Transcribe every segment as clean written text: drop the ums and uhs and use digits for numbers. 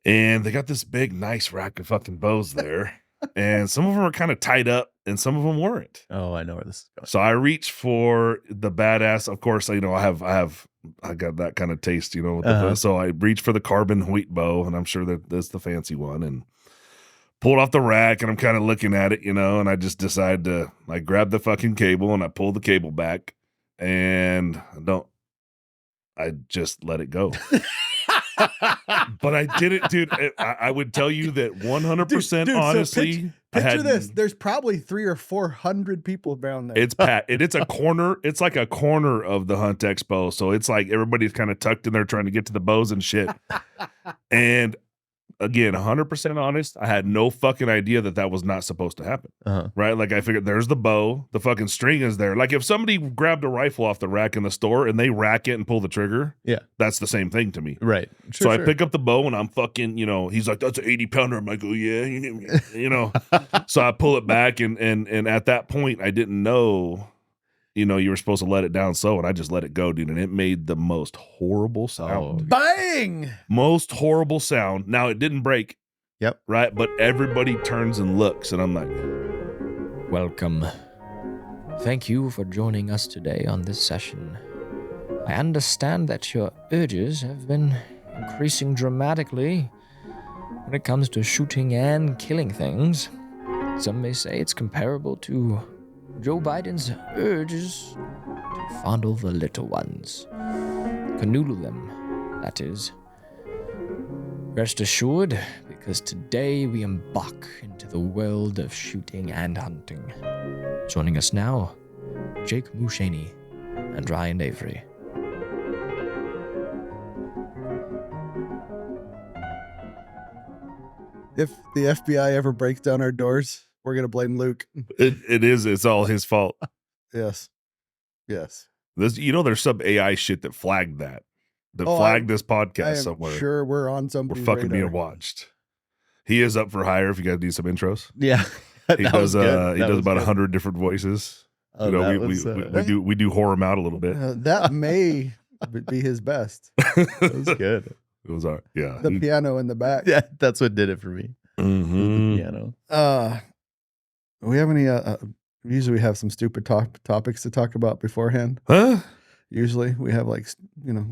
And they got this big, nice rack of fucking bows there. And some of them are kind of tied up and some of them weren't. Oh, I know where this is going. So I reach for the badass. Of course, I got that kind of taste, with so I reach for the carbon wheat bow, and I'm sure that that's the fancy one, and pull it off the rack, and I'm kind of looking at it, and I just decide to grab the fucking cable and I pull the cable back, and I just let it go. But I didn't, dude. I would tell you that 100% honestly. So picture this. There's probably 300 or 400 people down there. It's it's a corner. It's like a corner of the Hunt Expo. So it's like everybody's kind of tucked in there trying to get to the bows and shit. And again, 100% honest, I had no fucking idea that was not supposed to happen. Right? Like I figured there's the bow, the fucking string is there. Like if somebody grabbed a rifle off the rack in the store and they rack it and pull the trigger, that's the same thing to me. Right. Sure, I pick up the bow and I'm fucking, he's like, that's an 80-pounder. I'm like, oh yeah, So I pull it back and at that point I didn't know, you were supposed to let it down and I just let it go, dude, and it made the most horrible sound. Bang! Most horrible sound. Now it didn't break. Yep. Right? But everybody turns and looks and I'm like, welcome. Thank you for joining us today on this session. I understand that your urges have been increasing dramatically when it comes to shooting and killing things. Some may say it's comparable to Joe Biden's urges to fondle the little ones. Canoodle them, that is. Rest assured, because today we embark into the world of shooting and hunting. Joining us now, Jake Mushaney and Ryan Avery. If the FBI ever breaks down our doors, we're going to blame Luke. It's all his fault. Yes. There's some AI shit that flagged this podcast somewhere. Sure, we're on somebody's We're fucking radar. being watched. He is up for hire if you guys need some intros. Yeah. He does about 100 different voices. Oh, we do whore him out a little bit. That may be his best. That was good. It was the piano in the back. Yeah, that's what did it for me. Mm-hmm. The piano. We have any usually we have some stupid topics to talk about beforehand. Huh? Usually we have we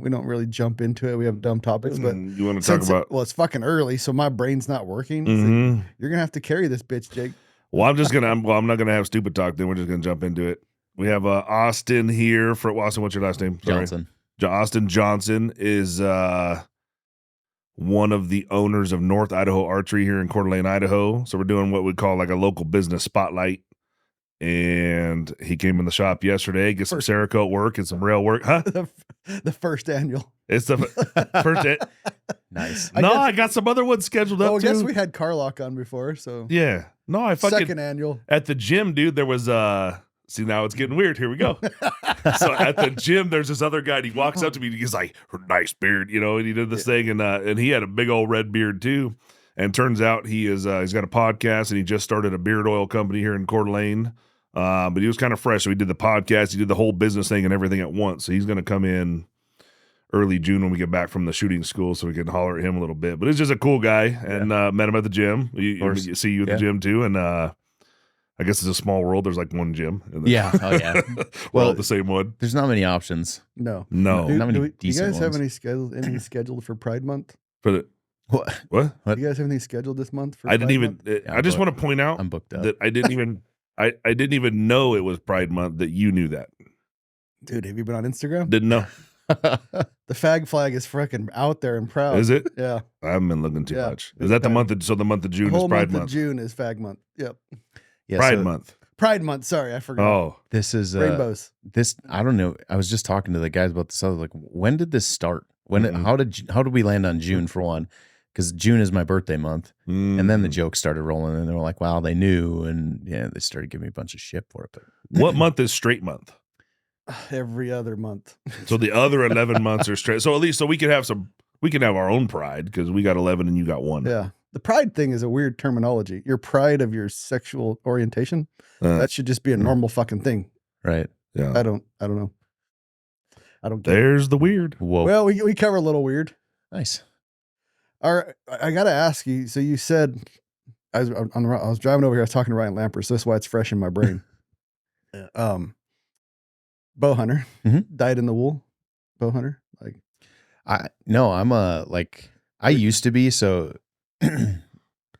don't really jump into it. We have dumb topics, but you want to talk about it's fucking early, so my brain's not working. Mm-hmm. So you're gonna have to carry this bitch, Jake. Well, I'm not gonna have stupid talk, then we're just gonna jump into it. We have Austin here for Austin, what's your last name? Sorry. Johnson. Austin Johnson is one of the owners of North Idaho Archery here in Coeur d'Alene, Idaho. So we're doing what we call like a local business spotlight. And he came in the shop yesterday, get some Cerakote work and some rail work. Huh? The first annual. It's the first. Nice. I got some other ones scheduled up too. I guess we had Carlock on before, so yeah. No, I fucking second annual at the gym, dude. There was See, now it's getting weird. Here we go. So at the gym, there's this other guy. And he walks up to me. And he's like, "Nice beard," and he did this thing, and he had a big old red beard too. And turns out he is he's got a podcast, and he just started a beard oil company here in Coeur d'Alene. But he was kind of fresh, so he did the podcast, he did the whole business thing and everything at once. So he's going to come in early June when we get back from the shooting school, so we can holler at him a little bit. But he's just a cool guy, and met him at the gym. You see you at the gym too, and I guess it's a small world. There's like one gym. Yeah. Oh yeah. We're all the same one. There's not many options. No. Not many Do you decent guys have ones. any scheduled for Pride Month? For the What? what? Do you guys have anything scheduled this month? For I didn't Pride even. Month? I just want to point out I'm booked up. that I didn't even. I didn't even know it was Pride Month. That you knew that. Dude, have you been on Instagram? Didn't know. The fag flag is freaking out there and proud. Is it? Yeah. I haven't been looking too much. It's Is that the fag. month? So the month of June The whole is Pride month Month. of June is fag month. Yep. Yeah, Pride so Month. Pride month. Sorry, I forgot. Oh, This is Rainbows. This I don't know. I was just talking to the guys about this. I was like, when did this start? Mhm. How did we land on June for one? Because June is my birthday month, and then the Mm. jokes started rolling, and they were like, "Wow, they knew," and yeah, they started giving me a bunch of shit for it. But What month is straight month? Every other month. So the other 11 months are straight. So at least we can have our own pride because we got 11 and you got one. Yeah. The pride thing is a weird terminology. Your pride of your sexual orientation. That should just be a normal fucking thing. right, Yeah. I don't know. I don't get it. There's the weird. whoa, Well, we cover a little weird. nice. All right, I got to ask you. So you said I was driving over here. I was talking to Ryan Lamper, so that's why it's fresh in my brain. Bow hunter, dyed in the wool. Bow hunter, like I used to be. So I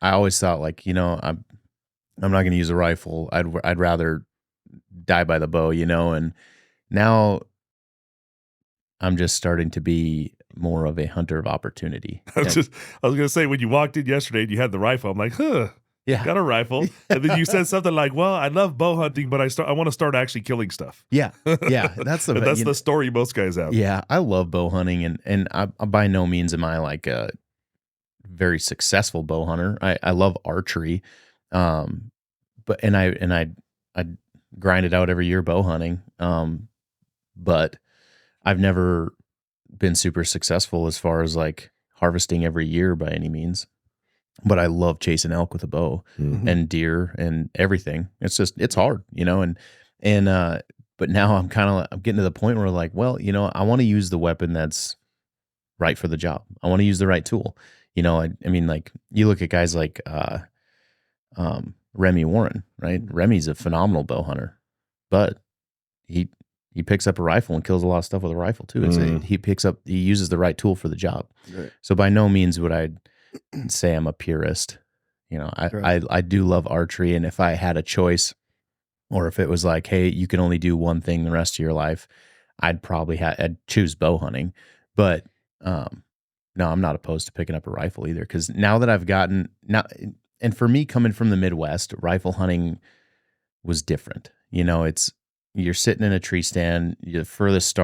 always thought like, I'm not going to use a rifle. I'd rather die by the bow, and now I'm just starting to be more of a hunter of opportunity. I was going to say, when you walked in yesterday and you had the rifle, I'm like, Yeah. got a rifle. And then you said something like, well, I love bow hunting, but I want to start actually killing stuff. Yeah. That's the story most guys have. Yeah. I love bow hunting and I by no means am I like a very successful bow hunter. I love archery. But I grind it out every year bow hunting. But I've never been super successful as far as like harvesting every year by any means. But I love chasing elk with a bow and deer and everything. It's hard, but now I'm getting to the point where like, well, I want to use the weapon that's right for the job. I want to use the right tool. I mean, like you look at guys like, Remy Warren, right? Remy's a phenomenal bow hunter, but he picks up a rifle and kills a lot of stuff with a rifle too. He uses the right tool for the job. Right. So by no means would I say I'm a purist. I do love archery, and if I had a choice, or if it was like, hey, you can only do one thing the rest of your life, I'd choose bow hunting. But no, I'm not opposed to picking up a rifle either, because now that I've gotten and for me coming from the Midwest, rifle hunting was different. You're sitting in a tree stand, the furthest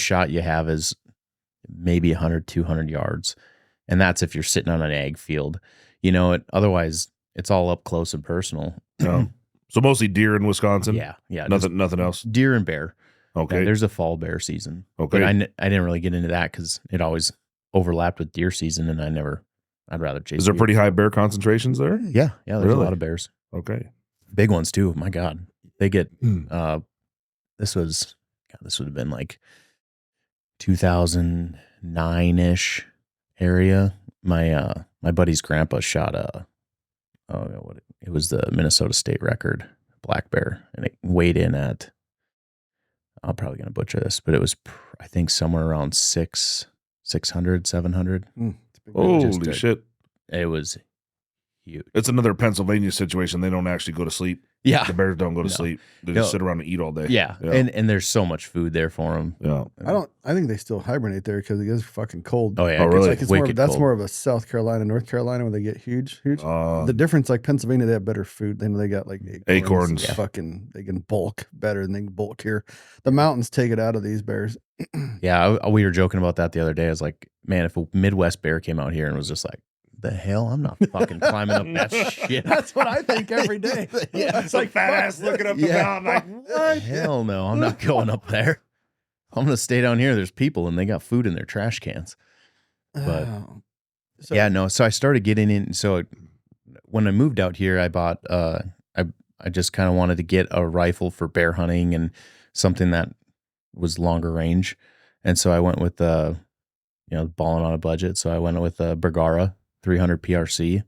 shot you have is maybe 100, 200 yards. And that's if you're sitting on an ag field, otherwise it's all up close and personal. So mostly deer in Wisconsin. Yeah. Nothing else. Deer and bear. Okay. There's a fall bear season. Okay. But I didn't really get into that because it always overlapped with deer season, and I'd rather chase. Is there deer. Pretty high bear concentrations there? Yeah. There's a lot of bears. Okay. Big ones too. My God, they get. This would have been like 2009-ish area. My buddy's grandpa shot it was the Minnesota state record black bear, and it weighed in at, I'm probably going to butcher this, but it was I think somewhere around 600, 700. Holy shit. It was huge. It's another Pennsylvania situation. They don't actually go to sleep. Yeah. The bears don't go to sleep. They just sit around and eat all day. Yeah. And there's so much food there for them. Yeah. I think they still hibernate there because it is fucking cold. Oh, yeah. Oh, really? That's more of a South Carolina, North Carolina when they get huge. The difference, like Pennsylvania, they have better food. They got like acorns. Yeah. Fucking, they can bulk better than they can bulk here. The mountains take it out of these bears. Yeah. We were joking about that the other day. I was like, man, if a Midwest bear came out here and was just like, the hell, I'm not fucking climbing up that shit. That's what I think every day. Yeah, it's like fat ass looking up the mountain like, what? Hell no, I'm not going up there. I'm gonna stay down here. There's people and they got food in their trash cans. But so I started getting in. So when I moved out here, I bought I just kind of wanted to get a rifle for bear hunting and something that was longer range. And so I went with balling on a budget. So I went with a Bergara 300 PRC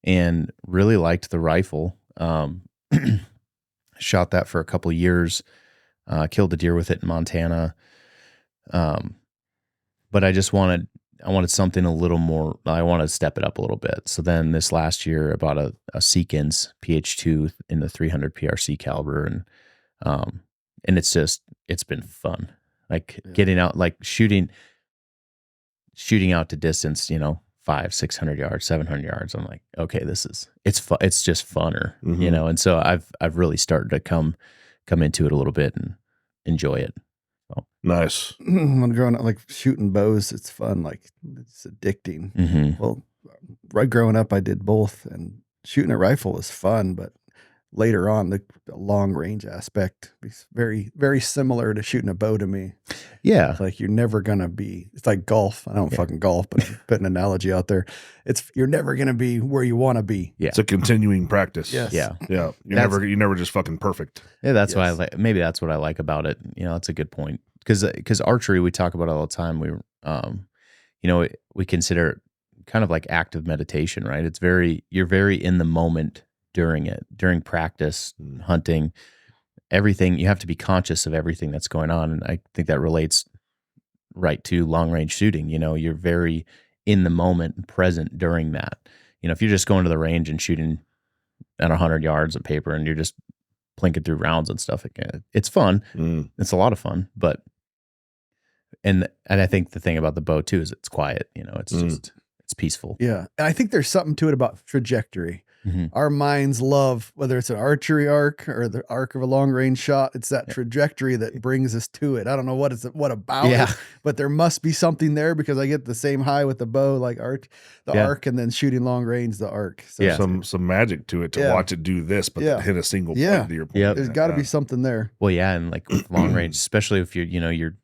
and really liked the rifle. Shot that for a couple of years, killed a deer with it in Montana. But I wanted something a little more, I wanted to step it up a little bit. So then this last year I bought a Seekins PH2 in the 300 PRC caliber. And it's been fun. Like getting out, like shooting out to distance, 500-600 yards, 700 yards. I'm like, okay, it's just funner, And so I've really started to come into it a little bit and enjoy it. So. Nice. When growing up, like shooting bows, it's fun. Like it's addicting. Mm-hmm. Well, right growing up, I did both, and shooting a rifle was fun, but later on, the long range aspect is very, very similar to shooting a bow to me. Yeah. It's like you're never going to be, it's like golf. I don't fucking golf, but I'm putting an analogy out there. You're never going to be where you want to be. Yeah. It's a continuing practice. Yes. Yeah. Yeah. You're never just fucking perfect. Yeah. That's why maybe that's what I like about it. It's a good point. Cause archery, we talk about it all the time. We consider kind of like active meditation, right? You're very in the moment during practice, hunting, everything. You have to be conscious of everything that's going on. And I think that relates right to long range shooting. You're very in the moment and present during that. If you're just going to the range and shooting at 100 yards of paper and you're just plinking through rounds and stuff, it's fun. It's a lot of fun, and I think the thing about the bow too is it's quiet. It's peaceful. Yeah. And I think there's something to it about trajectory. Our minds love, whether it's an archery arc or the arc of a long range shot, it's that trajectory that brings us to it. I don't know what about it, but there must be something there, because I get the same high with the bow, like arc, and then shooting long range, the arc. So some magic to it to watch it do this, but then hit a single point to your point. There's got to be something there. Well, yeah. And like with long range, especially if you're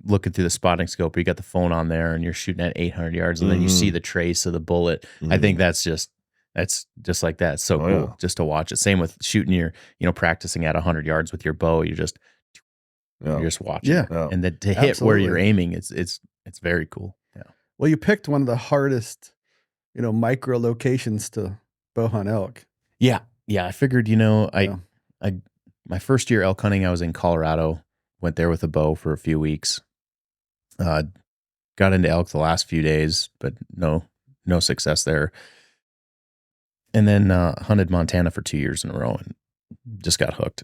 looking through the spotting scope, you got the phone on there and you're shooting at 800 yards and then you see the trace of the bullet. I think that's just like that. It's so cool just to watch it. Same with shooting practicing at 100 yards with your bow. You're just watching. And then to hit where you're aiming, it's very cool. Yeah. Well, you picked one of the hardest, micro locations to bow hunt elk. Yeah. Yeah. I figured, my first year elk hunting, I was in Colorado, went there with a bow for a few weeks. Got into elk the last few days, but no success there. And then hunted Montana for 2 years in a row and just got hooked.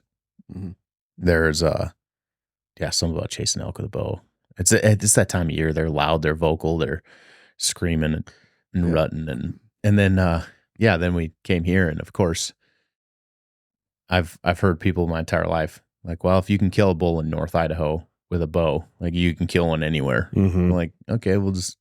There's something about chasing elk with a bow. It's that time of year. They're loud, they're vocal, they're screaming and rutting, and then then we came here, and of course, I've heard people my entire life like, well, if you can kill a bull in North Idaho with a bow, like you can kill one anywhere. I'm like, okay, we'll just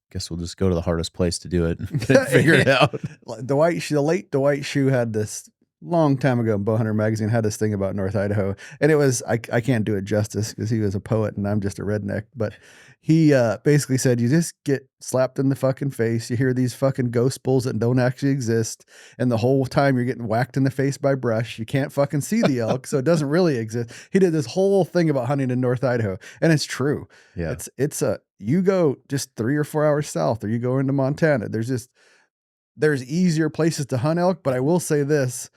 go to the hardest place to do it and figure it out. The late Dwight Shue had this long time ago in Bowhunter magazine, had this thing about North Idaho, and it was, I can't do it justice because he was a poet and I'm just a redneck, but he basically said, you just get slapped in the fucking face, you hear these fucking ghost bulls that don't actually exist, and the whole time you're getting whacked in the face by brush, you can't fucking see the elk, so it doesn't really exist. He did this whole thing about hunting in North Idaho, and it's true. Yeah. You go just 3 or 4 hours south, or you go into Montana, there's easier places to hunt elk, but I will say this,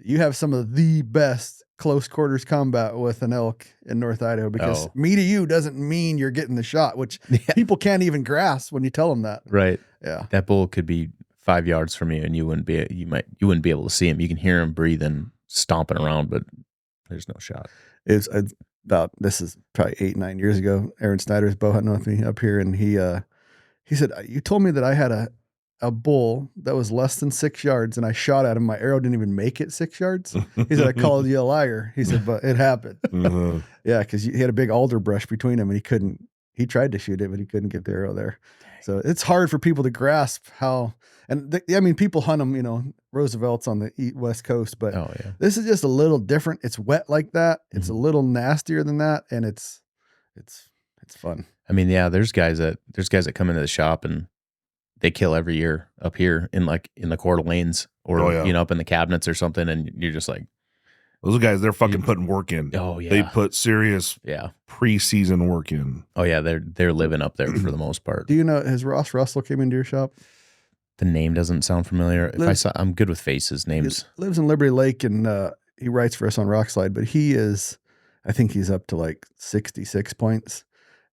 you have some of the best close quarters combat with an elk in North Idaho, because me to you doesn't mean you're getting the shot, which people can't even grasp when you tell them that. Right. Yeah. That bull could be 5 yards from you and you wouldn't be able to see him. You can hear him breathing, stomping around, but there's no shot. This is probably 8-9 years ago. Aaron Snyder's bow hunting with me up here, and he said, you told me that I had a bull that was less than 6 yards, and I shot at him. My arrow didn't even make it 6 yards. He said, I called you a liar. He said, but it happened. Yeah, because he had a big alder brush between him, and he tried to shoot it, but he couldn't get the arrow there. So it's hard for people to grasp how, people hunt them, Roosevelt's on the West Coast, but this is just a little different. It's wet like that. It's a little nastier than that, and it's fun. I mean, yeah, there's guys that come into the shop and they kill every year up here in the Coeur d'Alene's or up in the cabinets or something, and you're just like, those guys, they're fucking putting work in. Oh yeah, they put serious preseason work in. Oh yeah, they're living up there for the most part. Do you know, has Ross Russell came into your shop? The name doesn't sound familiar. I'm good with faces, names. Lives in Liberty Lake, and he writes for us on Rockslide, but I think he's up to like 66 points,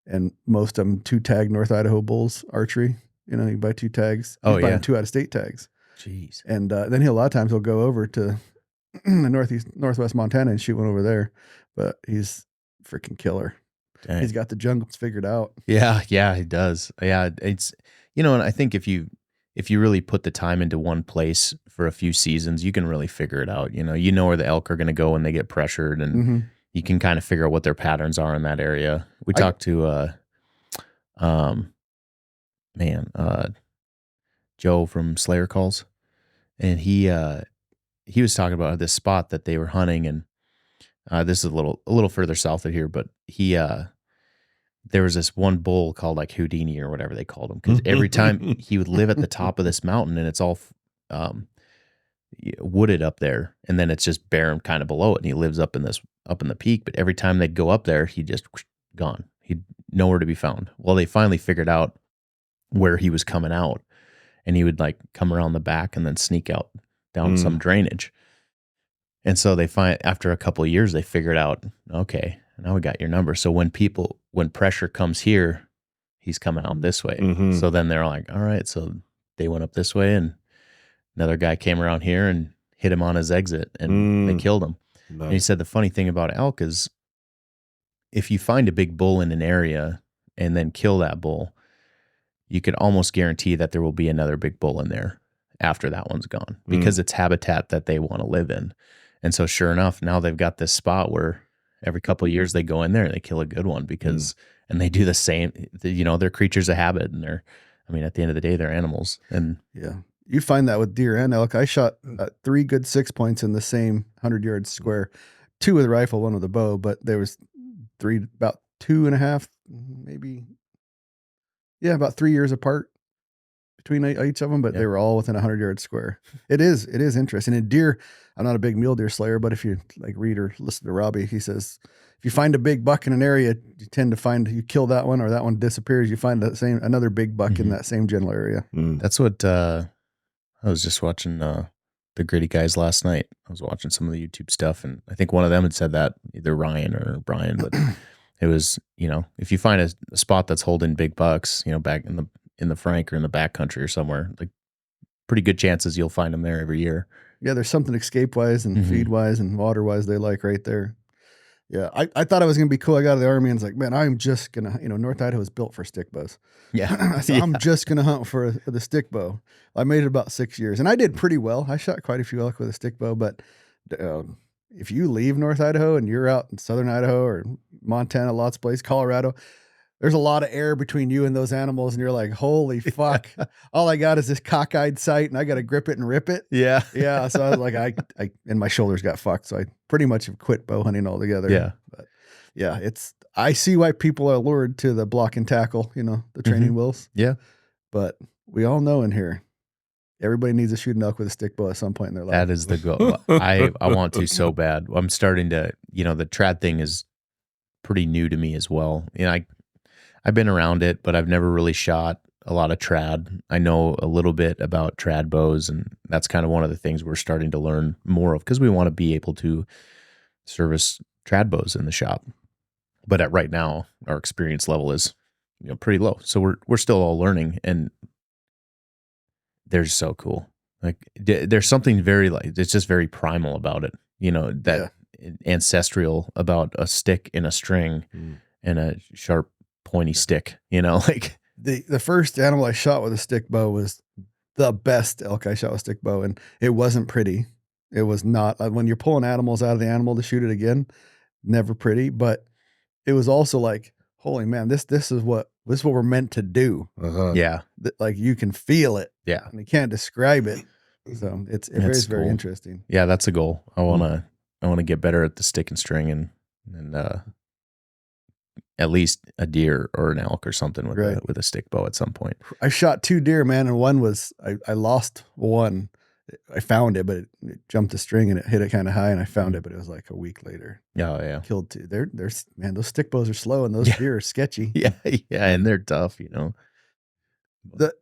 and most of them 2-tag North Idaho bulls archery. You buy 2 tags. He's buying 2 out-of-state tags. Jeez. And then a lot of times he'll go over to the northwest Montana and shoot one over there. But he's freaking killer. Dang. He's got the jungles figured out. Yeah, he does. Yeah, it's and I think if you really put the time into one place for a few seasons, you can really figure it out. You know where the elk are going to go when they get pressured, and you can kind of figure out what their patterns are in that area. We talked to Joe from Slayer Calls, and he was talking about this spot that they were hunting, and this is a little further south of here, but there was this one bull called like Houdini or whatever they called him, because every time he would live at the top of this mountain, and it's all wooded up there, and then it's just barren kind of below it, and he lives up in the peak, but every time they'd go up there, he just gone. He'd nowhere to be found. Well, they finally figured out where he was coming out, and he would like come around the back and then sneak out down some drainage. And so they find after a couple of years, they figured out, okay, now we got your number. So when pressure comes here, he's coming out this way. So then they're like, all right. So they went up this way, and another guy came around here and hit him on his exit, and they killed him. Nice. And he said the funny thing about elk is if you find a big bull in an area and then kill that bull, you could almost guarantee that there will be another big bull in there after that one's gone, because it's habitat that they want to live in. And so sure enough, now they've got this spot where every couple of years they go in there and they kill a good one, because and they do the same, they're creatures of habit, and at the end of the day, they're animals. And yeah, you find that with deer and elk. I shot 3 good 6 points in the same 100-yard square, 2 with a rifle, 1 with a bow, but there was 3, about 2.5, maybe. Yeah, about 3 years apart between each of them, but they were all within 100-yard square. It is interesting. And deer, I'm not a big mule deer slayer, but if you like read or listen to Robbie, he says, if you find a big buck in an area, you tend to find you kill that one or that one disappears. You find another big buck in that same general area. That's what I was just watching the Gritty Guys last night. I was watching some of the YouTube stuff, and I think one of them had said that, either Ryan or Brian, but it was, if you find a spot that's holding big bucks, back in the Frank or in the backcountry or somewhere, like pretty good chances you'll find them there every year. Yeah, there's something escape wise and feed wise and water wise they like right there. Yeah, I thought it was going to be cool. I got out of the Army and was like, man, I'm just going to, North Idaho is built for stick bows. Yeah. I said, I'm just going to hunt for the stick bow. I made it about 6 years, and I did pretty well. I shot quite a few elk with a stick bow, but if you leave North Idaho and you're out in southern Idaho or Montana, lots of places, Colorado, there's a lot of air between you and those animals, and you're like, holy fuck. All I got is this cockeyed sight, and I got to grip it and rip it. Yeah. Yeah. So I was like, I and my shoulders got fucked. So I pretty much have quit bow hunting altogether. Yeah. But yeah, I see why people are lured to the block and tackle, the training wheels. Yeah. But we all know in here, everybody needs to shoot an elk with a stick bow at some point in their life. That is the goal. I want to so bad. I'm starting to, the trad thing is pretty new to me as well. I've been around it, but I've never really shot a lot of trad. I know a little bit about trad bows, and that's kind of one of the things we're starting to learn more of, because we want to be able to service trad bows in the shop. But right now, our experience level is, pretty low. So we're still all learning, and they're so cool. Like there's something very it's just very primal about it. That ancestral about a stick in a string and a sharp, pointy stick, the first animal I shot with a stick bow was the best elk I shot with a stick bow, and it wasn't pretty. It was not, when you're pulling animals out of the animal to shoot it again, never pretty, but it was also like, holy man, this is what we're meant to do. Yeah. Like you can feel it. Yeah. And you can't describe it. So it's very cool. interesting. Yeah, that's a goal. I want to get better at the stick and string and at least a deer or an elk or something with a stick bow at some point. I shot 2 deer, man, and one was I lost one. I found it, but it jumped the string and it hit it kind of high, and I found it, but it was like a week later. Oh yeah, killed 2. Man, those stick bows are slow, and those deer are sketchy. Yeah, and they're tough. We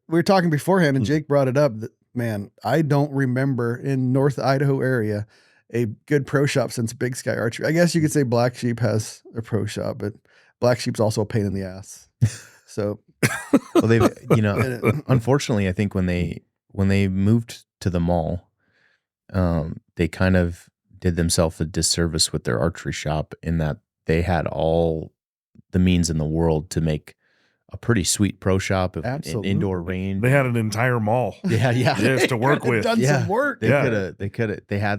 were talking beforehand, and Jake brought it up. That, man, I don't remember in North Idaho area a good pro shop since Big Sky Archery. I guess you could say Black Sheep has a pro shop, but Black Sheep's also a pain in the ass. So, well, they've unfortunately, I think when they moved to the mall, they kind of did themselves a disservice with their archery shop, in that they had all the means in the world to make a pretty sweet pro shop, an indoor range. They had an entire mall. Yeah. Just to work with. Done some work. They had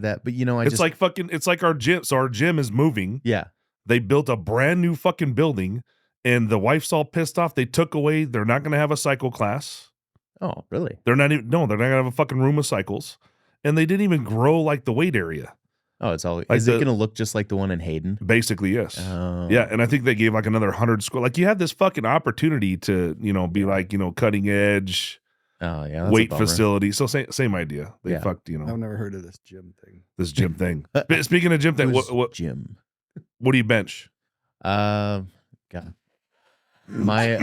that, but it's like our gym. So our gym is moving. Yeah. They built a brand new fucking building, and the wife's all pissed off. They took away, they're not going to have a cycle class. Oh, really? They're not going to have a fucking room of cycles. And they didn't even grow like the weight area. Oh, it's all, is it going to look just like the one in Hayden? Basically, yes. Oh. Yeah. And I think they gave like another 100 square. Like you had this fucking opportunity to, be like, cutting edge. Oh yeah. That's weight facility. So same idea. They fucked, I've never heard of this gym thing. This gym thing. Speaking of gym thing, what gym? What do you bench? God, My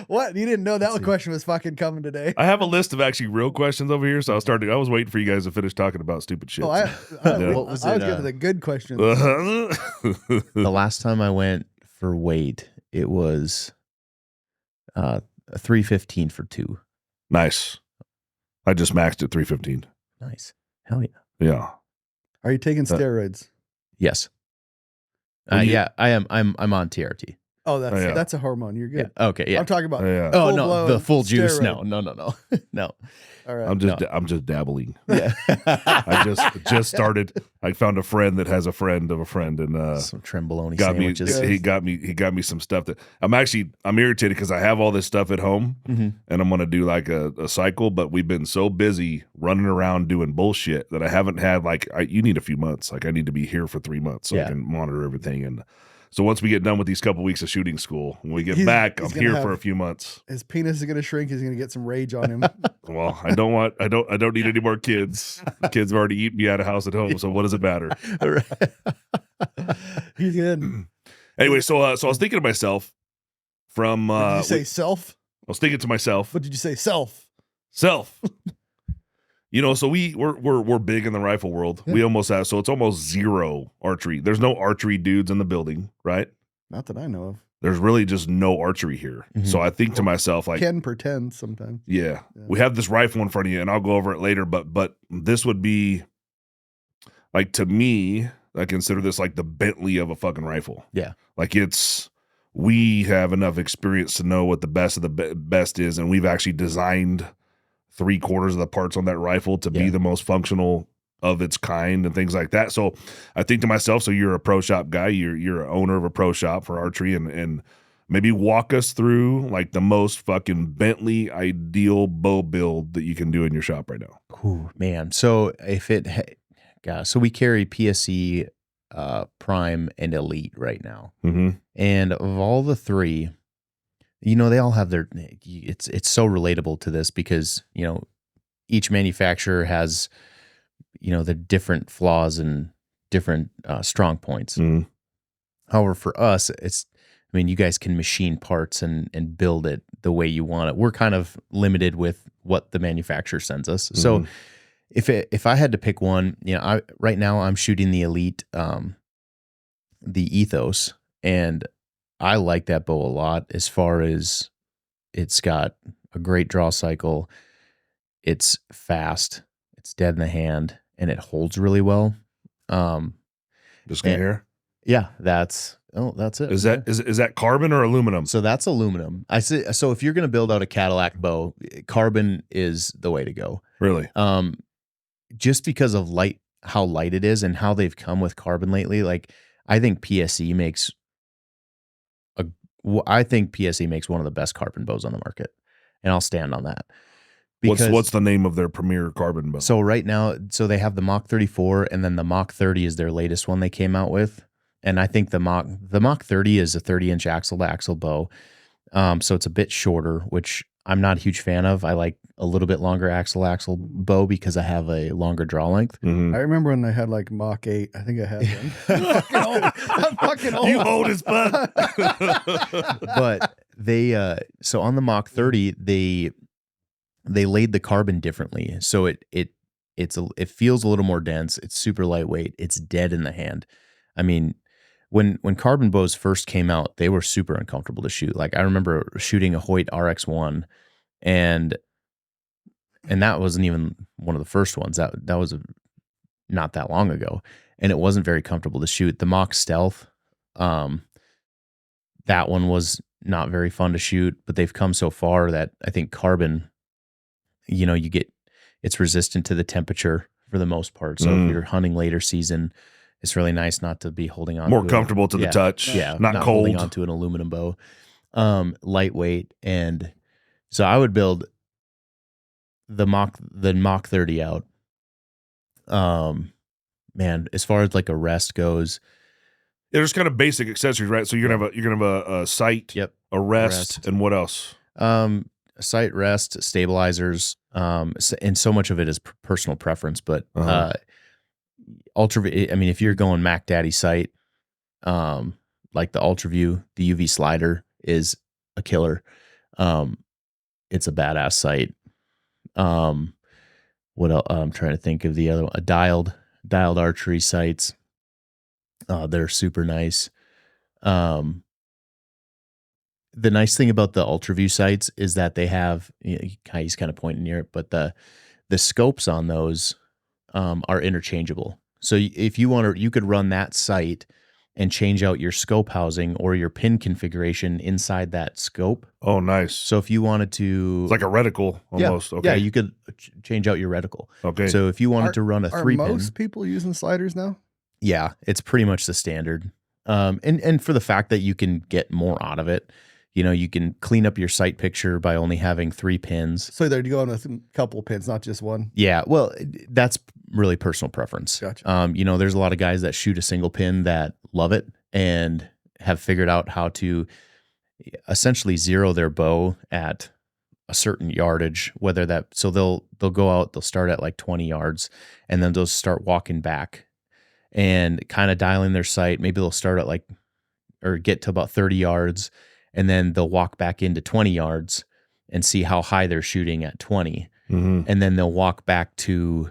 What? You didn't know that Let's see. question was fucking coming today? I have a list of actually real questions over here, so I was waiting for you guys to finish talking about stupid shit. Oh, I Yeah. What was I was it, getting to the good questions. the last time I went for weight, it was a 315 for 2. Nice. I just maxed at 315. Nice. Hell yeah. Yeah. Are you taking steroids? Yes. Well, you- Yeah, I am. I'm on TRT. Oh, that's yeah. that's a hormone. You're good. Yeah. Okay. Yeah. I'm talking about. Yeah. Oh no, full-blown the full juice. steroid. No. No. All right. I'm just dabbling. Yeah. I just started. I found a friend that has a friend of a friend, and Some trembolone got me. sandwiches. Yeah. He got me some stuff that I'm irritated because I have all this stuff at home, Mhm. and I'm gonna do like a cycle. But we've been so busy running around doing bullshit that I haven't had you need a few months. Like I need to be here for 3 months so I Yeah. can monitor everything. And so once we get done with these couple weeks of shooting school, when we get He's- back, he's I'm gonna here for have- a few months. His penis is gonna shrink. He's gonna get some rage on him. Well, I don't need any more kids. The kids have already eaten me out of house at home. So what does it matter? He's good. Anyway, so I was thinking to myself from What did you say? Self? I was thinking to myself, What did you say? Self? self. So we're big in the rifle world. Yeah. We almost have, so it's almost zero archery. There's no archery dudes in the building, right? Not that I know of. There's really just no archery here. Mhm. So I think to myself, like, Can pretend sometimes. yeah, Yeah. we have this rifle in front of you, and I'll go over it later. But this would be like, to me, I consider this like the Bentley of a fucking rifle. Yeah. Like we have enough experience to know what the best of the best is, and we've actually designed 3/4 of the parts on that rifle to be Yeah. the most functional of its kind and things like that. So I think to myself, so you're a pro shop guy, you're an owner of a pro shop for archery, and maybe walk us through like the most fucking Bentley ideal bow build that you can do in your shop right now. Ooh, man. So so we carry PSE, Prime, and Elite right now. Mm-hmm. And of all the three, they all have it's so relatable to this because, each manufacturer has, the different flaws and different strong points. Mhm. However, for us, you guys can machine parts and build it the way you want it. We're kind of limited with what the manufacturer sends us. So Mhm. if I had to pick one, right now I'm shooting the Elite, the Ethos, and I like that bow a lot as far as it's got a great draw cycle. It's fast, it's dead in the hand, and it holds really well. Just gonna And- hear. Yeah, that's it. Is that carbon or aluminum? So that's aluminum. So if you're going to build out a Cadillac bow, carbon is the way to go. Really? Just because of how light it is and how they've come with carbon lately. Like I think PSE makes one of the best carbon bows on the market, and I'll stand on that. What's the name of their premier carbon bow? So right now, they have the Mach 34, and then the Mach 30 is their latest one they came out with. And I think the Mach 30 is a 30-inch axle-to-axle bow. So it's a bit shorter, which I'm not a huge fan of. I like a little bit longer axle-to-axle bow because I have a longer draw length. Mhm. I remember when they had like Mach 8. I think I had one. I'm fucking old. You old as fuck. But they so on the Mach 30, they laid the carbon differently. So it feels a little more dense. It's super lightweight. It's dead in the hand. I mean, when carbon bows first came out, they were super uncomfortable to shoot. Like I remember shooting a Hoyt RX-1, and that wasn't even one of the first ones. That was not that long ago, and it wasn't very comfortable to shoot. The Mach Stealth, that one was not very fun to shoot, but they've come so far that I think carbon, it's resistant to the temperature for the most part. So if you're hunting later season, it's really nice not to be holding on More to comfortable to the yeah, touch. Yeah, Not holding cold. onto an aluminum bow. Lightweight, and so I would build the Mach 30 out. Man, as far as like a rest goes, Yeah, there's kind of basic accessories, right? So you're gonna have a sight, yep. a rest, and what else? Sight, rest, stabilizers, and so much of it is personal preference. But Uh-huh. if you're going Mac Daddy sight, like the UltraView, the UV slider is a killer. It's a badass sight. What else? I'm trying to think of the other one. Dialed archery sights. They're super nice. The nice thing about the UltraView sights is that they have, he's kind of pointing near it, but the scopes on those are interchangeable. So if you want to, you could run that sight and change out your scope housing or your pin configuration inside that scope. Oh, nice. So if you wanted to, It's like a reticle almost. Yeah, Okay. yeah, you could change out your reticle. Okay. So if you wanted to run a 3-pin, are most people using sliders now? yeah, it's pretty much the standard. And for the fact that you can get more out of it, you can clean up your sight picture by only having 3 pins. So they're going with a couple of pins, not just one. Yeah, well, that's really personal preference. Gotcha. There's a lot of guys that shoot a single pin that love it and have figured out how to essentially zero their bow at a certain yardage, so they'll go out, they'll start at like 20 yards and then they'll start walking back and kind of dialing their sight. Maybe they'll start at or get to about 30 yards and then they'll walk back into 20 yards and see how high they're shooting at 20. Mm-hmm. And then they'll walk back to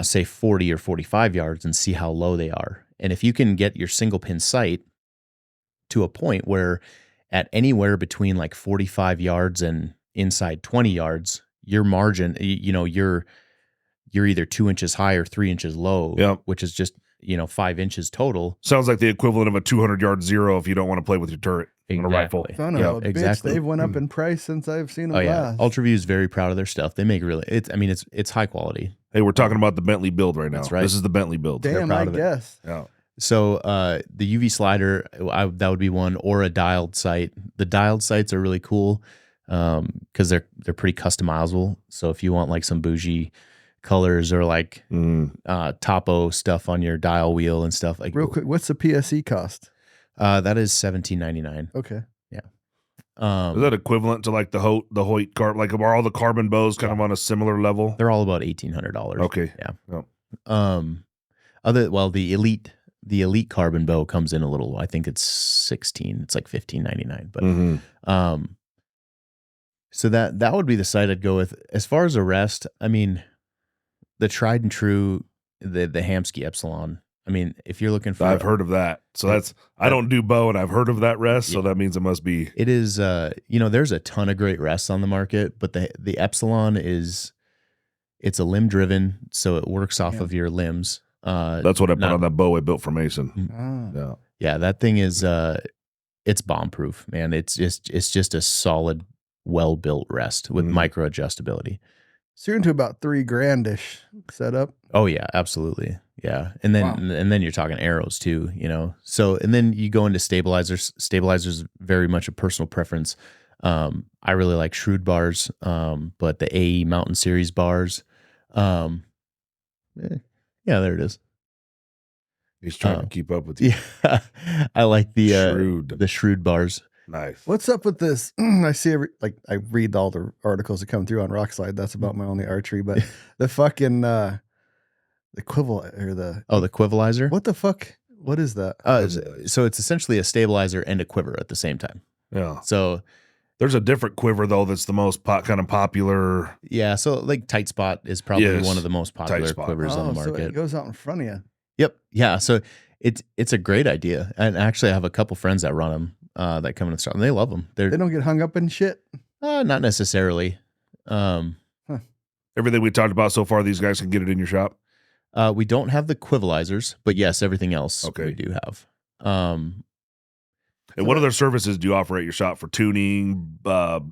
say 40 or 45 yards and see how low they are. And if you can get your single pin sight to a point where at anywhere between like 45 yards and inside 20 yards, your margin, you're either 2 inches high or 3 inches low, Yep. which is just, 5 inches total. Sounds like the equivalent of a 200-yard zero if you don't want to play with your turret on a rifle. Son of a bitch, they've went up in price since I've seen them last. UltraView is very proud of their stuff. They make it's high quality. Hey, we're talking about the Bentley build right now. That's right. This is the Bentley build. Damn, I guess. Yeah. So the UV slider, that would be one, or a dialed sight. The dialed sights are really cool because they're pretty customizable. So if you want like some bougie colors or like topo stuff on your dial wheel and stuff like. Real quick, what's the PSE cost? That is $17.99. Okay. Yeah. Is that equivalent to like the Hoyt like are all the carbon bows kind of on a similar level? They're all about $1,800. Okay. Yeah. Oh. The elite carbon bow comes in a little. I think it's 16. It's like $15.99. But Mm-hmm. So that would be the sight I'd go with. As far as the rest, I mean, the tried and true, the Hamsky Epsilon. I mean, if you're looking for, I've heard of that. So I don't do bow, and I've heard of that rest. So that means it must be. It is. There's a ton of great rests on the market, but the Epsilon it's a limb driven, so it works off of your limbs. That's what I put on that bow I built for Mason. Ah. Yeah, that thing is it's bomb proof, man. It's just a solid, well built rest with micro adjustability. So you're into about $3,000-ish setup. Oh yeah, absolutely. Yeah. And then you're talking arrows too, So and then you go into stabilizers. Stabilizers very much a personal preference. I really like Shrewd bars, but the AE Mountain Series bars. Yeah, there it is. He's trying to keep up with you. Yeah. I like the Shrewd. Shrewd bars. Nice. What's up with this? I see I read all the articles that come through on Rockslide. That's about my only archery, but the fucking the equivalent or the Quivalizer. what the fuck? What is that? So it's essentially a stabilizer and a quiver at the same time. Yeah. So there's a different quiver though that's the most kind of popular. yeah, so like Tight Spot is probably one of the most popular quivers on the market. So it goes out in front of you. Yep. Yeah. So it's a great idea, and actually I have a couple friends that run them that come in the store, and they love them. They don't get hung up in shit. Not necessarily. Everything we talked about so far, these guys can get it in your shop. We don't have the quivalizers, but yes, everything else we do have. And what other services do you offer at your shop for tuning,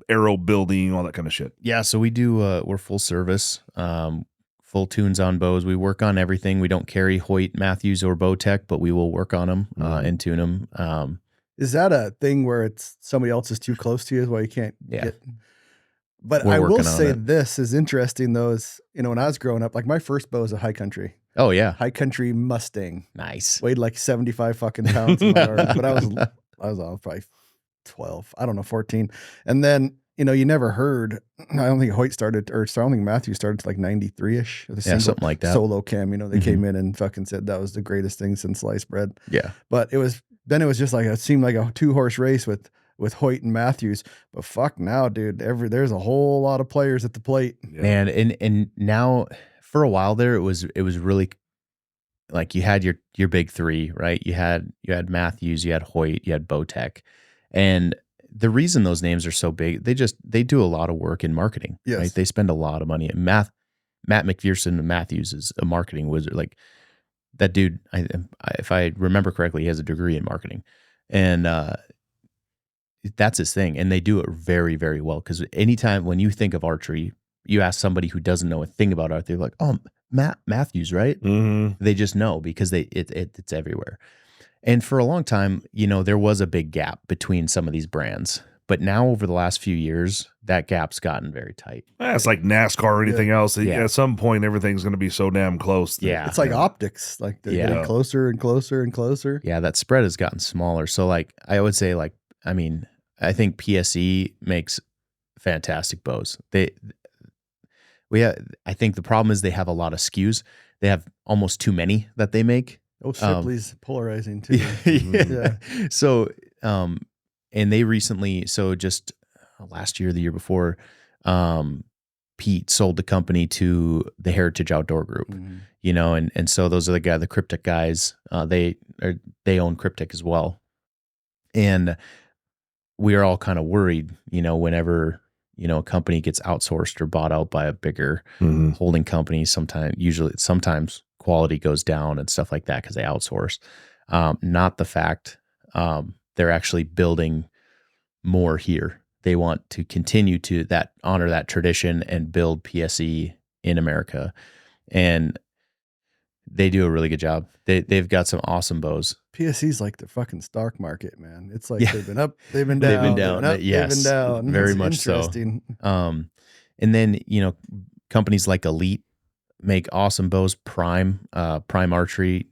arrow building, all that kind of shit? Yeah, so we do. We're full service, full tunes on bows. We work on everything. We don't carry Hoyt, Matthews, or Bowtech, but we will work on them and tune them. Is that a thing where it's somebody else is too close to you, is why you can't get? But We're I will working on say it. this is interesting though. Is when I was growing up, like my first bow was a High Country. Oh yeah, High Country Mustang. nice. Weighed like 75 fucking pounds. In my arm, but I was probably 12. I don't know, 14. And then you never heard. I don't think Hoyt started, or I don't think Matthew started to like 93-ish. Yeah, something like that. Solo cam. They came in and fucking said that was the greatest thing since sliced bread. Yeah, But it was just like it seemed like a 2-horse race with with Hoyt and Matthews. But fuck now, dude, there's a whole lot of players at the plate. Yeah. Man, and now for a while there, it was really like you had your big three, right? You had Matthews, you had Hoyt, you had Botek, and the reason those names are so big, they do a lot of work in marketing. Yes. Right? They spend a lot of money. Matt McPherson and Matthews is a marketing wizard. Like that dude, if I remember correctly, he has a degree in marketing, and that's his thing. And they do it very, very well. Because anytime when you think of archery, you ask somebody who doesn't know a thing about archery, they're like, "Oh, Matthews, right?" Mm-hmm. They just know because it's everywhere. And for a long time, there was a big gap between some of these brands. But now over the last few years, that gap's gotten very tight. It's like NASCAR or anything else. Yeah. At some point, everything's going to be so damn close. Yeah. It's like optics. Like they're getting closer and closer and closer. Yeah, that spread has gotten smaller. So like I would say I think PSE makes fantastic bows. I think the problem is they have a lot of SKUs. They have almost too many that they make. Oh, Shipley's polarizing too. Yeah. So, and they recently, just last year, the year before, Pete sold the company to the Heritage Outdoor Group, and so those are the Cryptic guys. They own Cryptic as well. And we are all kind of worried, whenever, a company gets outsourced or bought out by a bigger holding company, sometimes quality goes down and stuff like that because they outsource. Not the fact they're actually building more here. They want to continue to honor that tradition and build PSE in America. And they do a really good job. They've got some awesome bows. PSE's like the fucking stock market, man. It's like they've been up, they've been down, they've been up, yes, they've been down. Very It's much interesting. so. And then companies like Elite make awesome bows. Prime Archery.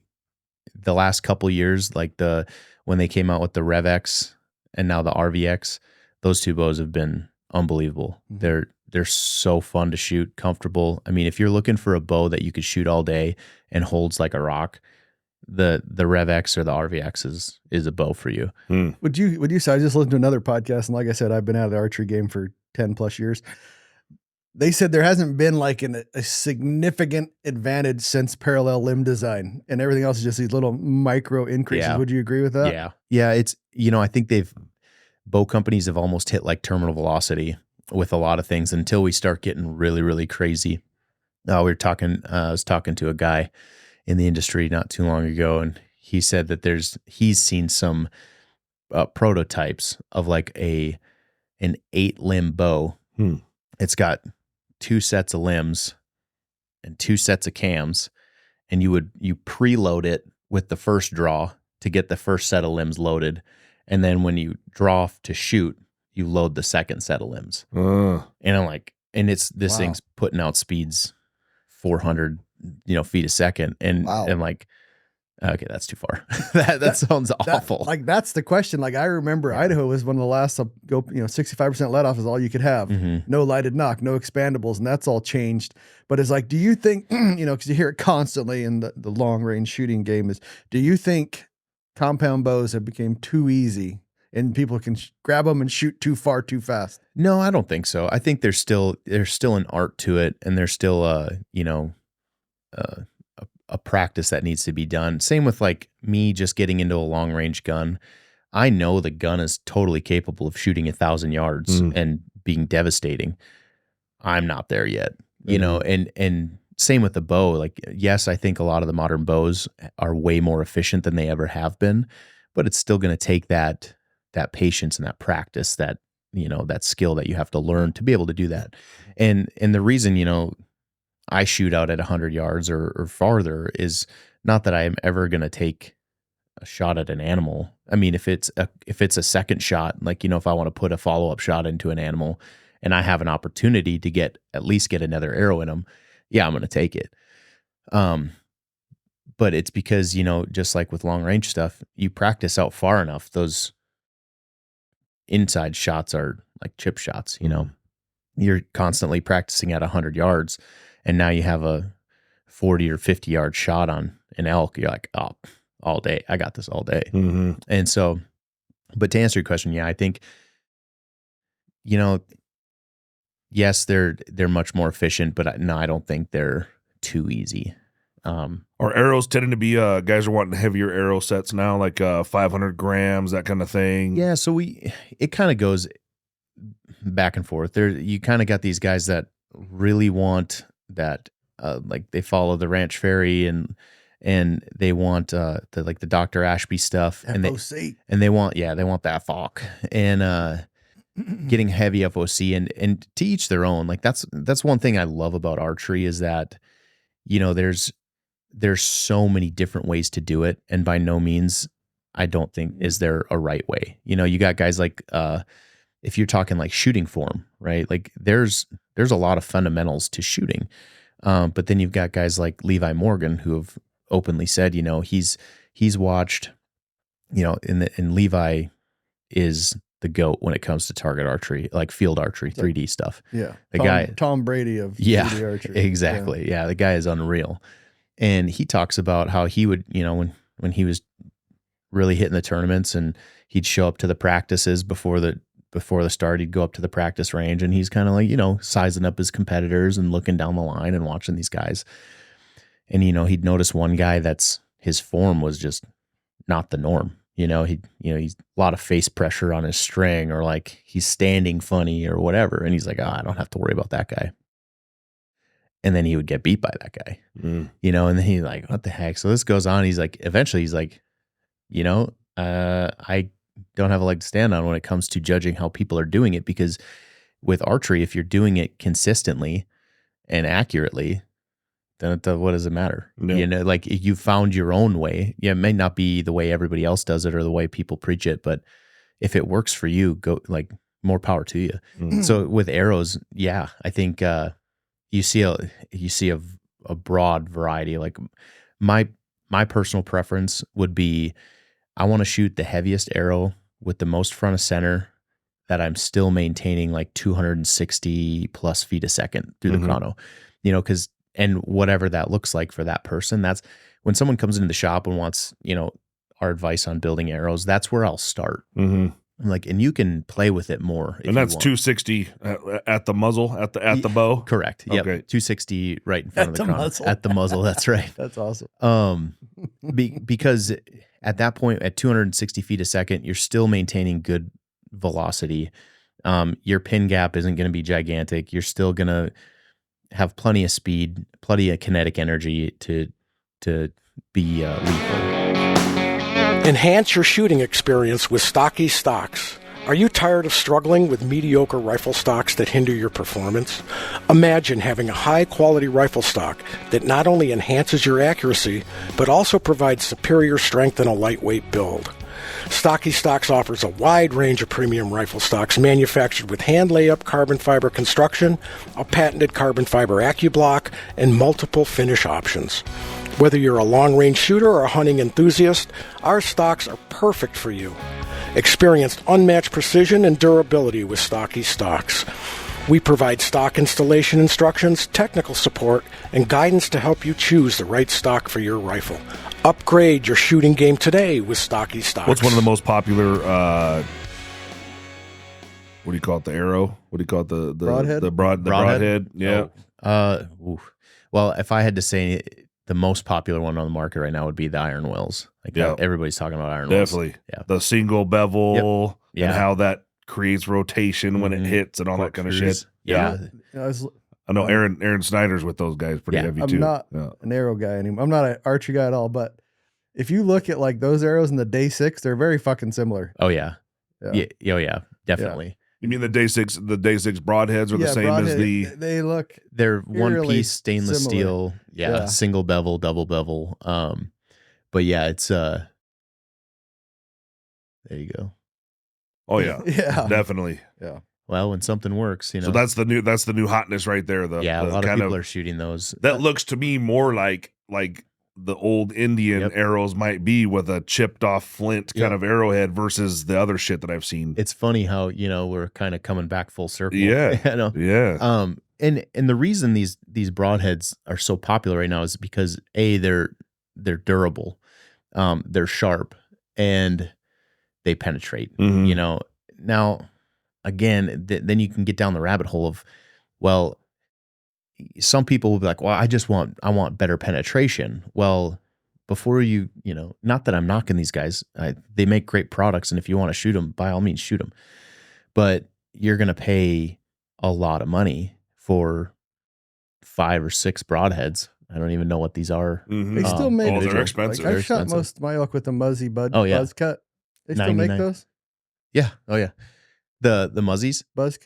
The last couple years, like when they came out with the RevX and now the RVX, those two bows have been unbelievable. Mm-hmm. They're so fun to shoot, comfortable. I mean, if you're looking for a bow that you could shoot all day and holds like a rock, the RevX or the RVX is a bow for you. Would you say, I just listened to another podcast, and like I said, I've been out of the archery game for 10 plus years. They said there hasn't been like a significant advantage since parallel limb design, and everything else is just these little micro increases. Yeah. Would you agree with that? Yeah. Yeah. It's, I think bow companies have almost hit like terminal velocity with a lot of things until we start getting really, really crazy. I was talking to a guy in the industry not too long ago, and he said that he's seen some prototypes of like an 8-limb bow. It's got 2 sets of limbs and 2 sets of cams, and you preload it with the first draw to get the first set of limbs loaded, and then when you draw to shoot, you load the second set of limbs. And I'm like, and this thing's putting out speeds 400 feet a second, and I'm like, okay, that's too far. that sounds awful. That's the question. Like I remember Idaho was one of the last 65% let off is all you could have. No lighted knock, no expandables, and that's all changed. But it's like, do you think, because you hear it constantly in the long range shooting game, do you think compound bows have become too easy and people can grab them and shoot too far too fast? No, I don't think so. I think there's still an art to it, and there's still a practice that needs to be done. Same with like me just getting into a long range gun. I know the gun is totally capable of shooting 1,000 yards and being devastating. I'm not there yet, and same with the bow. Like, yes, I think a lot of the modern bows are way more efficient than they ever have been, but it's still going to take that patience and that practice, that skill that you have to learn to be able to do that. And the reason, I shoot out at 100 yards or farther is not that I am ever going to take a shot at an animal. I mean, if it's a second shot, like, if I want to put a follow-up shot into an animal and I have an opportunity to at least get another arrow in them, yeah, I'm going to take it. But it's because, just like with long range stuff, you practice out far enough, those inside shots are like chip shots, You're constantly practicing at 100 yards, and now you have a 40 or 50 yard shot on an elk. You're like, oh, all day. I got this all day. And so But to answer your question, yeah, I think, you know, yes, they're much more efficient, but no, I don't think they're too easy. Are arrows tending to be guys are wanting heavier arrow sets now, like 500 grams, that kind of thing? Yeah, so it kind of goes back and forth. You kind of got these guys that really want that, like they follow the Ranch Fairy and they want the Dr. Ashby stuff, and they want that FOC and getting heavy FOC and to each their own. Like that's one thing I love about archery is that, you know, there's so many different ways to do it, and by no means I don't think is there a right way. You know, you got guys like if you're talking like shooting form, right? Like there's a lot of fundamentals to shooting, but then you've got guys like Levi Morgan who have openly said, you know, he's watched, you know, and Levi is the GOAT when it comes to target archery, like field archery, 3D stuff. Yeah, the Tom Brady of 3D archery. Exactly. Yeah, the guy is unreal. And he talks about how he would, you know, when he was really hitting the tournaments and he'd show up to the practices before the start, he'd go up to the practice range and he's kind of like, you know, sizing up his competitors and looking down the line and watching these guys. And, you know, he'd notice one guy that's his form was just not the norm. You know, he's a lot of face pressure on his string, or like he's standing funny or whatever. And he's like, I don't have to worry about that guy. And then he would get beat by that guy, you know, and then he's like, what the heck? So this goes on. Eventually he's like, you know, I don't have a leg to stand on when it comes to judging how people are doing it, because with archery, if you're doing it consistently and accurately, then what does it matter? No. You know, like you found your own way. Yeah, it may not be the way everybody else does it or the way people preach it, but if it works for you, go, like, more power to you. Mm-hmm. So with arrows, yeah, I think you see a broad variety. Like my personal preference would be, I want to shoot the heaviest arrow with the most front of center that I'm still maintaining like 260 plus feet a second through the chrono, you know, and whatever that looks like for that person. That's when someone comes into the shop and wants, you know, our advice on building arrows, that's where I'll start. I'm like, and you can play with it more. And that's 260 at the muzzle, at the bow? Correct. Yep. Okay. 260 right in front of the chrono. Muzzle. At the muzzle. That's right. That's awesome. Because at that point, at 260 feet a second, you're still maintaining good velocity. Your pin gap isn't going to be gigantic. You're still going to have plenty of speed, plenty of kinetic energy to be lethal. Enhance your shooting experience with STOCKY'S stocks. Are you tired of struggling with mediocre rifle stocks that hinder your performance? Imagine having a high-quality rifle stock that not only enhances your accuracy, but also provides superior strength and a lightweight build. STOCKY'S stocks offers a wide range of premium rifle stocks manufactured with hand layup carbon fiber construction, a patented carbon fiber AccuBlock, and multiple finish options. Whether you're a long-range shooter or a hunting enthusiast, our stocks are perfect for you. Experience unmatched precision and durability with STOCKY'S stocks. We provide stock installation instructions, technical support, and guidance to help you choose the right stock for your rifle. Upgrade your shooting game today with STOCKY'S stocks. What's one of the most popular, what do you call it, the arrow? What do you call it, the broadhead? The broadhead? Yeah. Well, if I had to say the most popular one on the market right now would be the iron wells. Like everybody's talking about iron wells. Definitely. Yeah. The single bevel and how that creates rotation when it hits and all that kind of shit. Yeah. I know Aaron Snyder's with those guys pretty heavy too. I'm not an arrow guy anymore. I'm not an archery guy at all, but if you look at like those arrows in the Day 6, they're very fucking similar. Oh yeah. Yeah, definitely. Yeah. You mean the Day 6 broadheads are the same as they're one piece stainless steel, single bevel, double bevel. But yeah, it's there you go. Oh yeah. Yeah. Definitely. Yeah. Well, when something works, you know. So that's the new hotness right there. A lot of people are shooting those. That looks to me more like the old Indian arrows might be, with a chipped off flint kind of arrowhead versus the other shit that I've seen. It's funny how, you know, we're kind of coming back full circle. Yeah. You know? Yeah. And the reason these broadheads are so popular right now is because they're durable. They're sharp, and they penetrate. Mhm. You know, now again, then you can get down the rabbit hole of, well, some people will be like, well, I want better penetration. Well, before you know, not that I'm knocking these guys, they make great products, and if you want to shoot them, by all means, shoot them. But you're going to pay a lot of money for 5 or 6 broadheads. I don't even know what these are. Mhm. They still make Oh, they're like, expensive. I've They're shot expensive. most of my elk with a muzzy Oh, yeah. buzz cut. They still make 99. those Yeah. Oh yeah. The muzzies.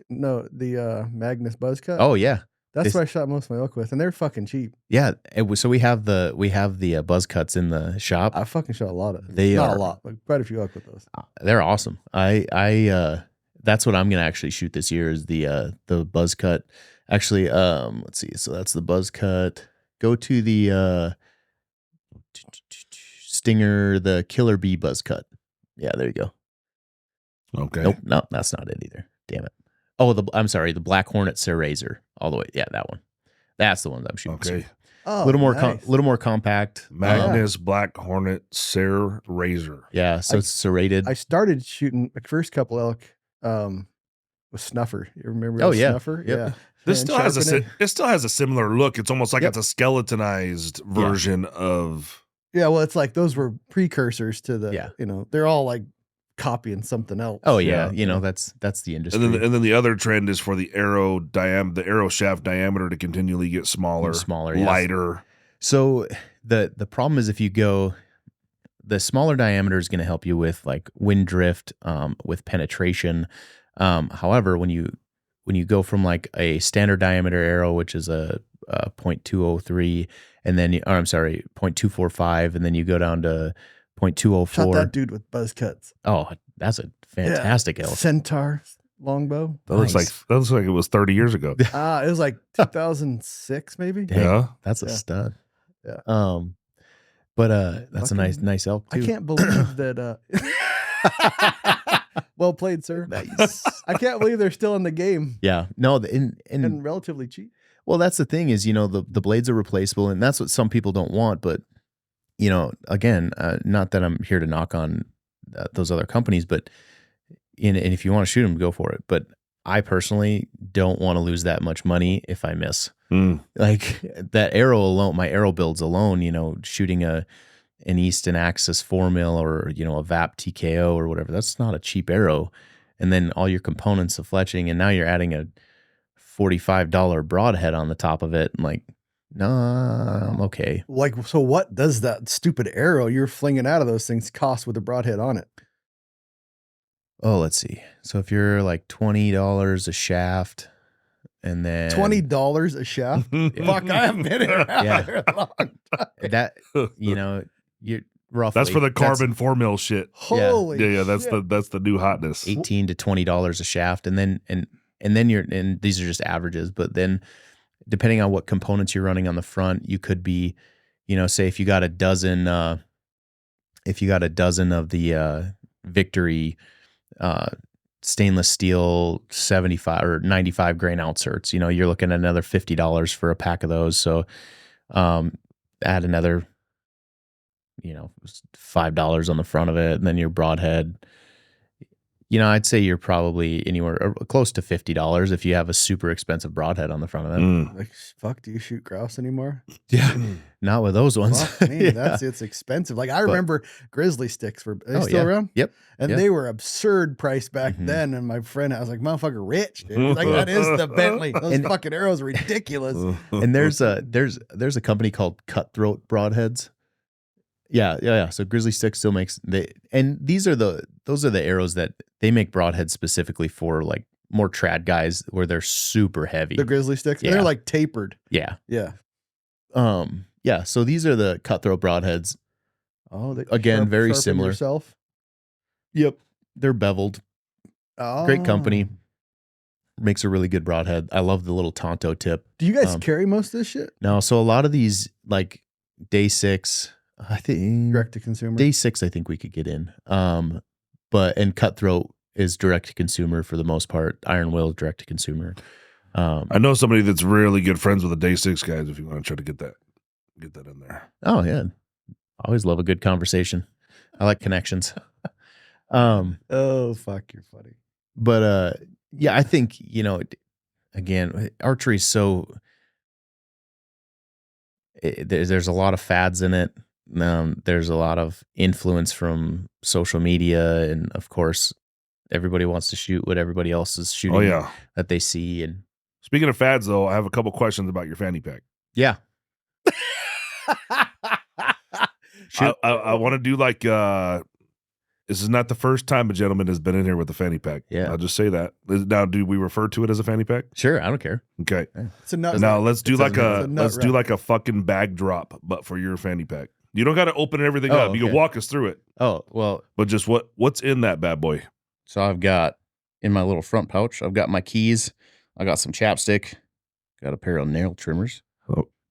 no, the Magnus buzz cut. Oh yeah. That's they- what I shot most of my elk with, and they're fucking cheap. Yeah. So we have the buzz cuts in the shop. I fucking shot a lot of them. They Not are- a lot, but quite a few elk with those. They're awesome. I that's what I'm gonna actually shoot this year is the buzz cut. Actually, let's see. So that's the buzz cut. Go to the Stinger, the Killer Bee buzz cut. Yeah, there you go. Okay. Nope, no, that's not it either. Damn it. Oh, I'm sorry, the Black Hornet Serrazer, all the way. Yeah, that one. That's the one that I'm shooting. Okay. Oh, A little more, nice. little more compact. Magnus Black Hornet Ser Razor. Yeah, so it's serrated. I started shooting the first couple elk with Snuffer. You remember Oh, the yeah. Snuffer? Yep. Yeah. This And still has sharpen it still has a similar look. It's almost like Yep. it's a skeletonized version of. Yeah, well, it's like those were precursors to the, Yeah. you know, they're all like copying something else. Oh yeah, Yeah. you know that's the industry. And then the other trend is for the arrow shaft diameter to continually get smaller, yes. lighter. So the problem is if you go, the smaller diameter is going to help you with like wind drift, with penetration. However, when you go from like a standard diameter arrow, which is a 0.203, and then 0.245, and then you go down to Shot 0.204. that dude with buzz cuts. Oh, that's a fantastic elk. Centaur longbow. That looks like it was 30 years ago. It was like 2006 maybe. Dang, Yeah. that's a Yeah. stud. Yeah. But that's a Fucking- nice elk too. I can't believe that. Well played, sir. Nice. I can't believe they're still in the game Yeah. No, and and relatively cheap. well, that's the thing is, you know, the blades are replaceable, and that's what some people don't want. But, you know, again, not that I'm here to knock on those other companies, but and if you want to shoot them, go for it. But I personally don't want to lose that much money if I miss. Like that arrow alone, my arrow builds alone, you know, shooting an Easton Axis 4mm or, you know, a VAP TKO or whatever, that's not a cheap arrow. And then all your components of fletching, and now you're adding a $45 broadhead on the top of it. I'm like, nah, I'm okay. Like, so what does that stupid arrow you're flinging out of those things cost with a broadhead on it? Oh, let's see. So if you're like $20 a shaft, and then $20 a shaft? Fuck, I haven't been here Yeah. there a long time. that, you know, you're roughly That's for the carbon 4mm shit. Holy Yeah, that's shit. the new hotness. $18 to $20 a shaft, and then and these are just averages, but then depending on what components you're running on the front, you could be, you know, say if you got a dozen of the Victory stainless steel 75 or 95 grain outserts, you know, you're looking at another $50 for a pack of those. So add another, you know, $5 on the front of it, and then your broadhead. You know, I'd say you're probably anywhere close to $50 if you have a super expensive broadhead on the front of it. Like, fuck, do you shoot grouse anymore? Yeah, not with those ones. Fuck me, Yeah. it's expensive. Like, I remember grizzly sticks were they Oh, still yeah. around? Yep. And Yeah. they were absurd price back Mhm. then. And my friend, I was like, motherfucker, rich, dude. He's like, that is the Bentley. Those And- fucking arrows are ridiculous. And there's a company called Cutthroat Broadheads. Yeah. So Grizzly Stick still makes those are the arrows that they make broadheads specifically for, like more trad guys where they're super heavy. The grizzly sticks. And Yeah. they're like tapered. Yeah. Yeah. Yeah. So these are the Cutthroat Broadheads. Oh, they Again, very sharpen similar. Yourself. Yep. They're beveled. Oh. Great company. Makes a really good broadhead. I love the little Tonto tip. Do you guys Um, carry most of this shit? No, so a lot of these, like day 6, I think Direct to consumer. day 6, I think we could get in. And Cutthroat is direct to consumer for the most part. Iron Will direct to consumer. I know somebody that's really good friends with the Day 6 guys if you want to try to get that in there. Oh yeah, always love a good conversation. I like connections. Oh fuck, you're funny. But yeah, I think, again, archery is so there's a lot of fads in it. There's a lot of influence from social media, and of course, everybody wants to shoot what everybody else is shooting. Oh yeah. That they see. And Speaking of fads, though, I have a couple questions about your fanny pack. yeah, I want to do like this is not the first time a gentleman has been in here with a fanny pack. Yeah. I'll just say that. Now, do we refer to it as a fanny pack? sure, I don't care. Okay. It's a nut. Now let's do like a nut do wrap. like a fucking bag drop, but for your fanny pack. You don't got to open everything Oh, up. You okay. can walk us through it, Oh well, but just what's in that bad boy? so I've got in my little front pouch, I've got my keys, I got some chapstick, got a pair of nail trimmers.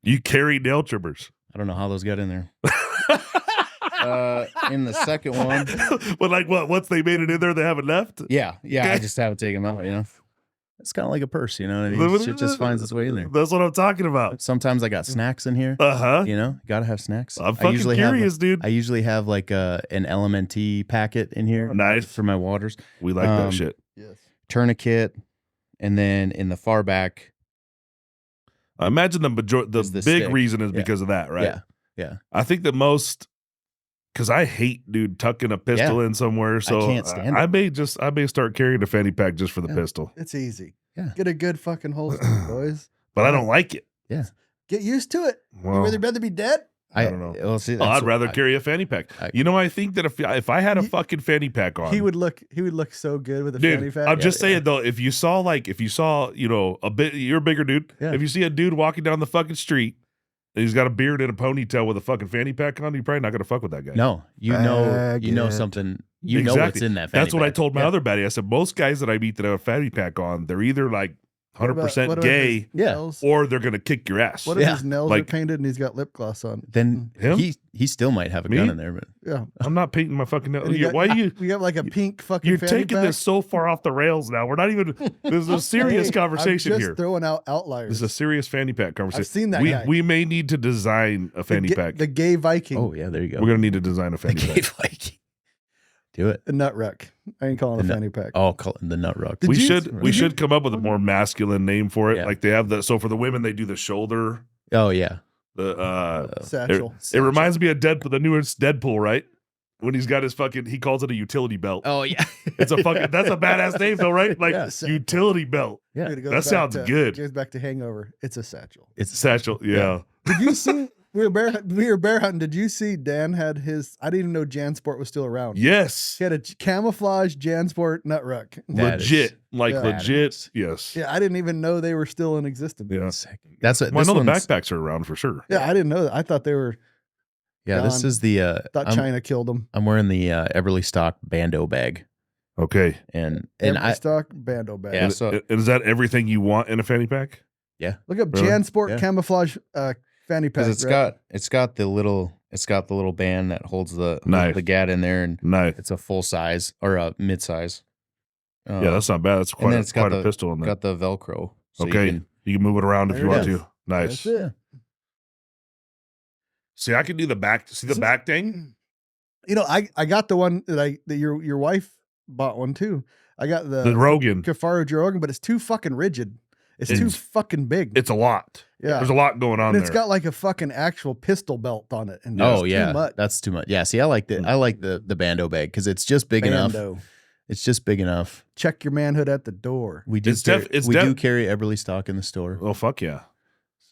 You carry nail trimmers. I don't know how those got in there. In the second one, But like what? Once they made it in there, they haven't left. yeah, I just haven't taken them out. It's kind of like a purse, What I mean? Shit just finds its way in there. That's what I'm talking about. Sometimes I got snacks in here. Uh-huh. Gotta have snacks. I'm fucking curious, dude. I usually have like an LMNT packet in here. Nice. For my waters. We like that shit. Yes. Tourniquet, and then in the far back, I imagine the Is the big stick. reason is Yeah. because of that, right? yeah. I think the most, because I hate, dude, tucking a pistol in somewhere. So can't stand I may start carrying a fanny pack just for the Yeah. pistol, It's easy. Yeah. Get a good fucking holster, boys. but I don't like it. Get used to it. Well, You'd rather be dead? I don't know. Well, see, I'd rather carry a fanny pack. I think that if I had a fucking fanny pack on, He would look so good with a dude, fanny pack. I'm just saying though, if you saw, a bit, you're a bigger dude. Yeah. If you see a dude walking down the fucking street and he's got a beard and a ponytail with a fucking fanny pack on, you're probably not gonna fuck with that guy. No, you know Baggage. something. You know what's in that fanny That's what I pack. told my Yeah. other baddie. I said most guys that I meet that have a fanny pack on, they're either like What about- 100% what about gay his Yeah. nails? or they're gonna kick your ass. What if Yeah. his nails Like- are painted and he's got lip gloss on? Then Him? he still might have a Me? gun in there, but Yeah. I'm not painting my fucking nails. And you Why got- you? We have like a pink fucking You're fanny taking pack? this so far off the rails now. We're not even. This is a serious Hey, conversation I'm just here. throwing out outliers. This is a serious fanny pack conversation. I've seen that we guy. we may need to design a fanny pack. The gay Viking. oh yeah, there you go. We're gonna need to design a the fanny pack. gay Viking. Do it. The nut wreck. I ain't calling it a The fanny pack. Oh, call it the nut rock. Did We you- should come up with a more masculine name for it. Yeah. Like they have the, so for the women they do the shoulder. Oh yeah. The Satchel. it reminds me of Deadpool, the newest Deadpool, right? When he's got his fucking, he calls it a utility belt. Oh yeah. It's a fucking, that's a badass name though, right? Like Yeah. utility belt. Yeah. Dude, it goes That back sounds to- good. Goes back to Hangover. It's a satchel. It's Satchel, yeah. Did you see? We were bear hunting. Did you see Dan had his? I didn't even know JanSport was still around. Yes. He had a camouflage JanSport nut wreck. That Legit. is- Like Yeah. legit. Yes. Yeah, I didn't even know they were still in existence. Yeah. That's what Well, I this know the one's- backpacks are around for sure. Yeah, I didn't know that. I thought they were. Yeah, this gone. is the Thought China killed them. I'm wearing the Everly Stock Bando bag, Okay. and Every I stock bando bag. Yeah, so- Is that everything you want in a fanny pack? Look up Really? JanSport Yeah. camouflage fanny pack. because it's got the little band that holds the Nice. the gat in there, and Nice. it's a full size or a mid size. Yeah, that's not bad. That's and then quite, it's got quite a the- pistol in there. got the Velcro. So Okay. You can move it around if There you it want is. to. Nice. That's it. See, I can do the back. See the back thing? You know, I got the one that your wife bought one too. I got The Rogan. Kafaro Joe, but it's too fucking rigid. It's too It's- fucking big. It's a lot. Yeah. There's a lot going on And it's there. got like a fucking actual pistol belt on it. And Oh it's yeah, too much. that's too much. Yeah, see, I like the Bando bag because it's just big enough. Bando. It's just big enough. Check your manhood at the door. We do It's carry, def- it's we def- do carry Everly Stock in the store. Oh, fuck yeah.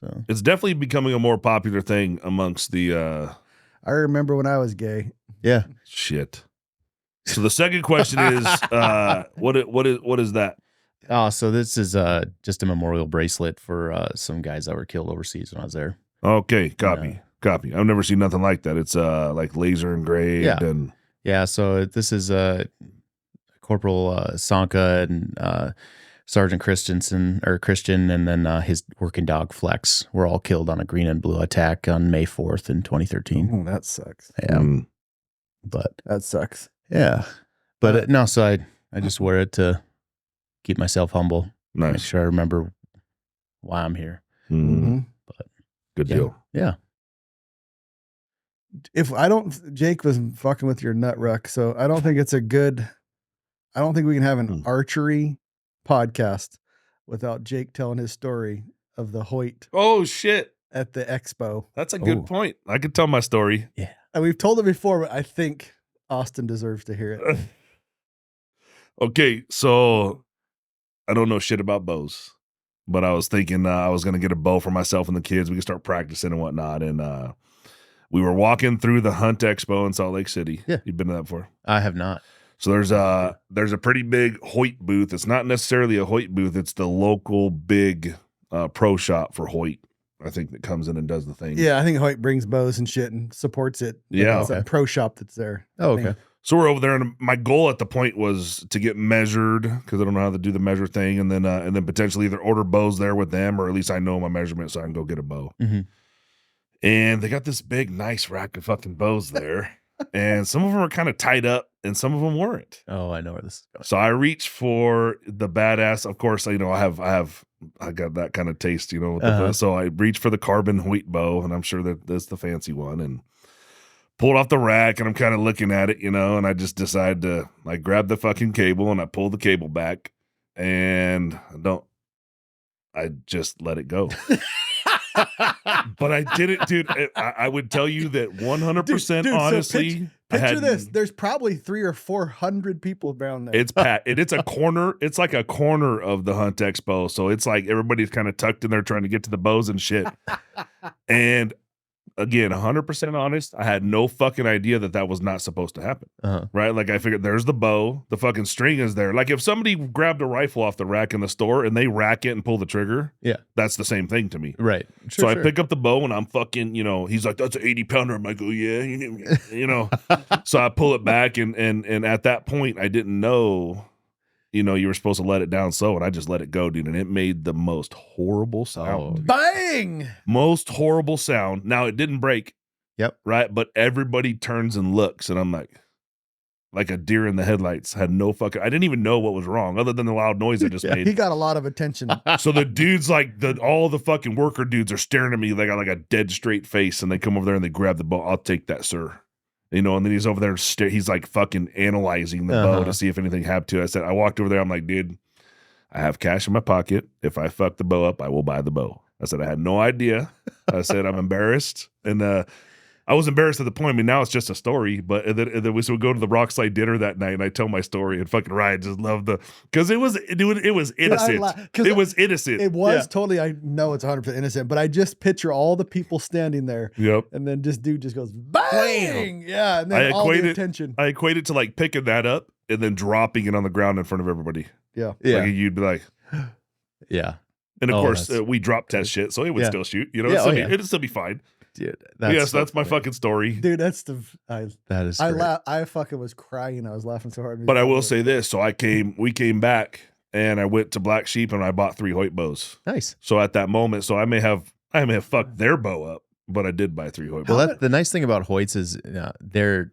So It's definitely becoming a more popular thing amongst the I remember when I was gay. yeah, shit. So the second question is what is that? oh, so this is just a memorial bracelet for some guys that were killed overseas when I was there. Okay, copy. Yeah. Copy. I've never seen nothing like that. It's like laser engraved Yeah. and Yeah, so this is Corporal Sanka and Sergeant Christian, and then his working dog Flex were all killed on a green and blue attack on May 4th in 2013. Oh, that sucks. Yeah, but That sucks. yeah, but no, so I just wear it to keep myself humble, make nice. sure I remember why I'm here. Mm, Mhm. good Yeah. deal. Yeah, Jake was fucking with your nut ruck, so I don't think we can have an archery podcast without Jake telling his story of the Hoyt Oh shit. at the expo. That's a good point. I could tell my story. Yeah. And we've told it before, but I think Austin deserves to hear it. Okay, so I don't know shit about bows, but I was thinking I was going to get a bow for myself and the kids. We could start practicing and whatnot. And we were walking through the Hunt Expo in Salt Lake City. Yeah. You've been to that before? I have not. So there's a pretty big Hoyt booth. It's not necessarily a Hoyt booth. It's the local big pro shop for Hoyt, I think, that comes in and does the thing. Yeah, I think Hoyt brings bows and shit and supports it. Yeah. It's a pro shop that's there. Oh, I think. okay. So we're over there, and my goal at the point was to get measured because I don't know how to do the measure thing, and then potentially either order bows there with them, or at least I know my measurement so I can go get a bow. Mm-hmm. And they got this big, nice rack of fucking bows there, and some of them are kind of tied up, and some of them weren't. Oh, I know where this is going. So I reached for the badass. Of course, I got that kind of taste, with the, so I reached for the carbon Hoyt bow, and I'm sure that that's the fancy one, and pulled off the rack, and I'm kind of looking at it, and I just decided to grab the fucking cable, and I pulled the cable back, and I just let it go. But I did it, dude. I would tell you that 100% Dude, honestly. So picture this. There's probably 300 or 400 people down there. It's it's a corner. It's like a corner of the Hunt Expo. So it's like everybody's kind of tucked in there trying to get to the bows and shit. And again, 100% honest, I had no fucking idea that was not supposed to happen. Right? Like I figured there's the bow, the fucking string is there. Like if somebody grabbed a rifle off the rack in the store and they rack it and pull the trigger, yeah, that's the same thing to me. Right. Sure, I pick up the bow and I'm fucking, he's like, that's an 80-pounder. I'm like, oh yeah, So I pull it back and at that point I didn't know, you were supposed to let it down and I just let it go, dude, and it made the most horrible sound. Bang! Most horrible sound. Now it didn't break. Yep. Right? But everybody turns and looks, and I'm like a deer in the headlights. Had no fucking, I didn't even know what was wrong other than the loud noise I just made. He got a lot of attention. So the dudes, all the fucking worker dudes are staring at me like I got a dead straight face, and they come over there and they grab the bow. I'll take that, sir. And then he's over there, he's like fucking analyzing the bow to see if anything happened to it. I walked over there, I'm like, dude, I have cash in my pocket. If I fuck the bow up, I will buy the bow. I said, I had no idea. I said, I'm embarrassed. And I was embarrassed at the point. I mean, now it's just a story, but then we go to the Rockslide dinner that night, and I tell my story, and fucking Ryan just loved because it was innocent. It was innocent. It was totally, I know it's 100% innocent, but I just picture all the people standing there. Yep. And then this dude just goes, bang! Yeah, and then all the attention. I equate it to picking that up and then dropping it on the ground in front of everybody. Yeah. Yeah. You'd be like, yeah. And of course, we drop test shit, so it would still shoot. It'd still be fine. Dude, that's my fucking story. Dude, that is great. I fucking was crying. I was laughing so hard. But I will say this. So we came back and I went to Black Sheep and I bought 3 Hoyt bows. Nice. So at that moment, I may have fucked their bow up, but I did buy 3 Hoyt bows. Well, the nice thing about Hoyts is they're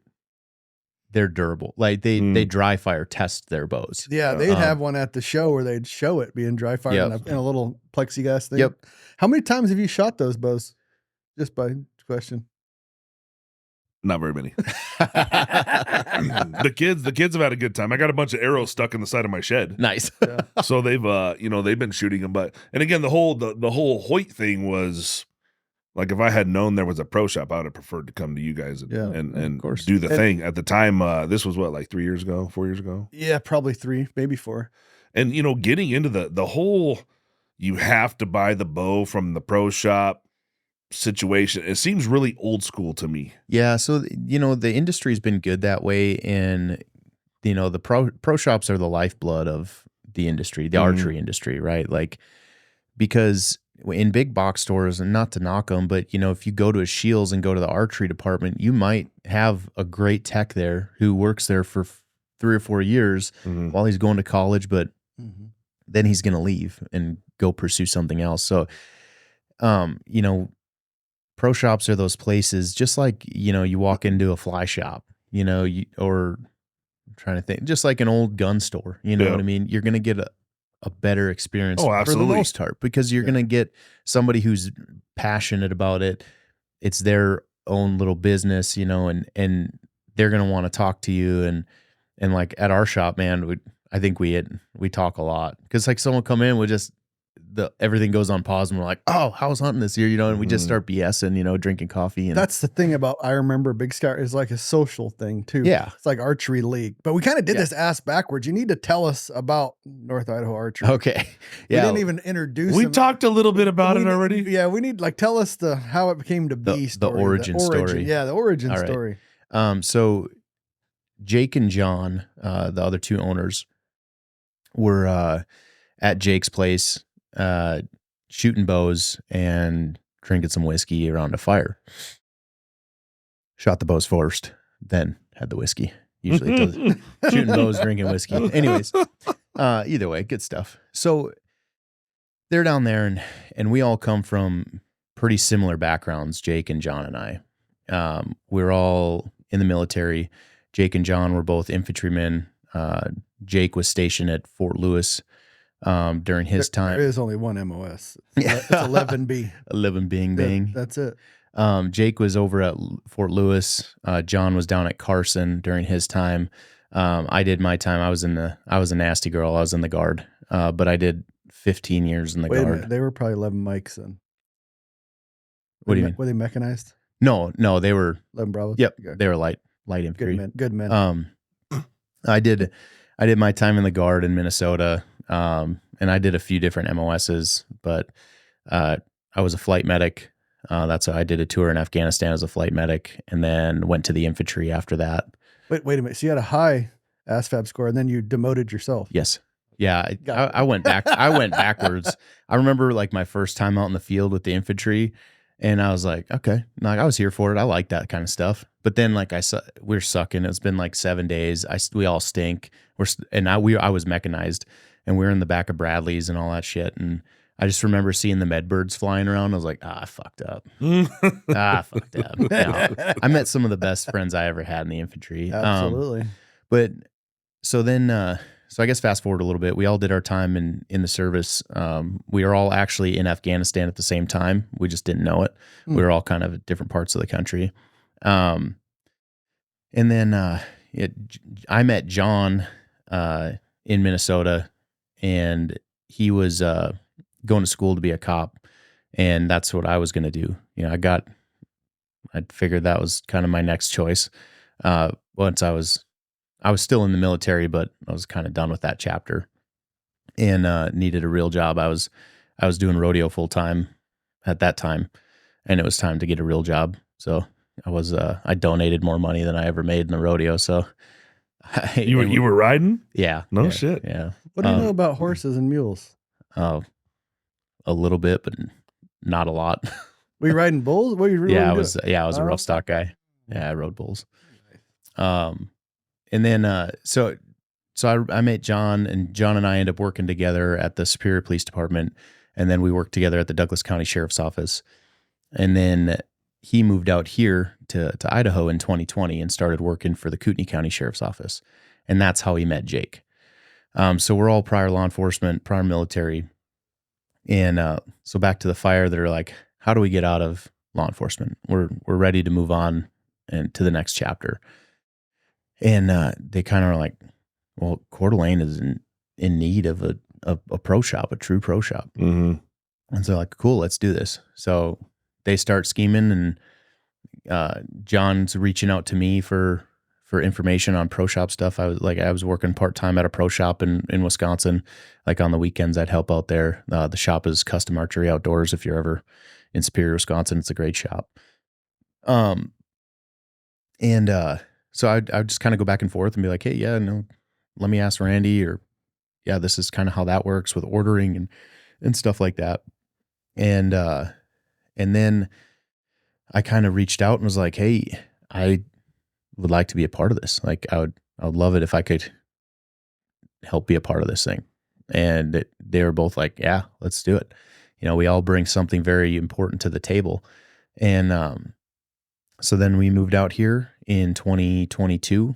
durable. Like they dry fire test their bows. Yeah, they'd have one at the show where they'd show it being dry fire in a little plexiglass thing. Yep. How many times have you shot those bows? Just by question. Not very many. The kids have had a good time. I got a bunch of arrows stuck in the side of my shed. Nice. Yeah. So they've they've been shooting them. And again, the whole Hoyt thing was like, if I had known there was a pro shop, I would have preferred to come to you guys and of course, do the thing. At the time, this was 3 years ago, 4 years ago. Yeah, probably 3, maybe 4. And getting into the whole, you have to buy the bow from the pro shop situation, it seems really old school to me. Yeah, so the industry's been good that way, and the pro shops are the lifeblood of the industry, the archery industry, right? Like, because in big box stores, and not to knock them, but if you go to a Shields and go to the archery department, you might have a great tech there who works there for 3 or 4 years while he's going to college, but then he's going to leave and go pursue something else. So, pro shops are those places, just like, you walk into a fly shop, or I'm trying to think, just like an old gun store, what I mean? You're going to get a better experience for the most part, because you're going to get somebody who's passionate about it. It's their own little business, and they're going to want to talk to you. And like at our shop, man, I think we talk a lot, because like someone come in with just everything goes on pause and we're like, oh, how's hunting this year? And we just start BSing, drinking coffee. And that's the thing about, I remember Big Sky is like a social thing too. Yeah. It's like archery league, but we kind of did this ass backwards. You need to tell us about North Idaho Archery. Okay. Yeah. We didn't even introduce We them. talked a little bit about it already. Yeah. We need tell us how it became to be the origin story. Yeah. The origin story. So Jake and John, the other two owners, were at Jake's place, shooting bows and drinking some whiskey around a fire. Shot the bows first, then had the whiskey. Usually it does. Shooting bows, drinking whiskey. Anyways, either way, good stuff. So they're down there, and we all come from pretty similar backgrounds, Jake and John and I. We're all in the military. Jake and John were both infantrymen. Jake was stationed at Fort Lewis during his time. There is only one MOS. It's 11B. 11 Bing Bing. That's it. Jake was over at Fort Lewis. John was down at Carson during his time. I did my time. I was a nasty girl. I was in the Guard. But I did 15 years in the Wait a Guard. minute. They were probably 11 mics then. What do you mean? Were they mechanized? No, they were 11 Bravos? Yep. Okay. They were light infantry. Good men. I did my time in the Guard in Minnesota. And I did a few different MOSs, but I was a flight medic. That's how I did a tour in Afghanistan as a flight medic, and then went to the infantry after that. Wait a minute. So you had a high ASVAB score, and then you demoted yourself. Yes. Yeah. I went back. I went backwards. I remember like my first time out in the field with the infantry, and I was like, okay, like I was here for it. I like that kind of stuff. But then like we're sucking. It's been like 7 days. We all stink. I was mechanized, and we were in the back of Bradley's and all that shit. And I just remember seeing the med birds flying around. I was like, I fucked up. I fucked up. No. I met some of the best friends I ever had in the infantry. Absolutely. But so then, so I guess fast forward a little bit. We all did our time in the service. We were all actually in Afghanistan at the same time. We just didn't know it. We were all kind of at different parts of the country. And then I met John in Minnesota, and he was going to school to be a cop, and that's what I was going to do. I figured that was kind of my next choice. Once I was still in the military, but I was kind of done with that chapter, and needed a real job. I was doing rodeo full time at that time, and it was time to get a real job. So I donated more money than I ever made in the rodeo. So you were riding? Yeah. No shit. Yeah. What do you know about horses and mules? A little bit, but not a lot. Were you riding bulls? What were you really I doing? was a rough stock guy. Yeah, I rode bulls. And then so I met John, and John and I ended up working together at the Superior Police Department, and then we worked together at the Douglas County Sheriff's Office. And then he moved out here to Idaho in 2020 and started working for the Kootenai County Sheriff's Office. And that's how he met Jake. So we're all prior law enforcement, prior military. And so back to the fire, they're like, how do we get out of law enforcement? We're ready to move on and to the next chapter. And they kind of are like, well, Coeur d'Alene is in need of a pro shop, a true pro shop. Mm-hmm. And so they're like, cool, let's do this. So they start scheming, and John's reaching out to me for information on pro shop stuff. I was working part-time at a pro shop in Wisconsin. Like on the weekends, I'd help out there. The shop is Custom Archery Outdoors. If you're ever in Superior, Wisconsin, it's a great shop. So I'd just kind of go back and forth and be like, hey, yeah, no, let me ask Randy, or yeah, this is kind of how that works with ordering and stuff like that. And then I kind of reached out and was like, hey, I would like to be a part of this. Like I would love it if I could help be a part of this thing. And they were both like, yeah, let's do it. We all bring something very important to the table. And so then we moved out here in 2022,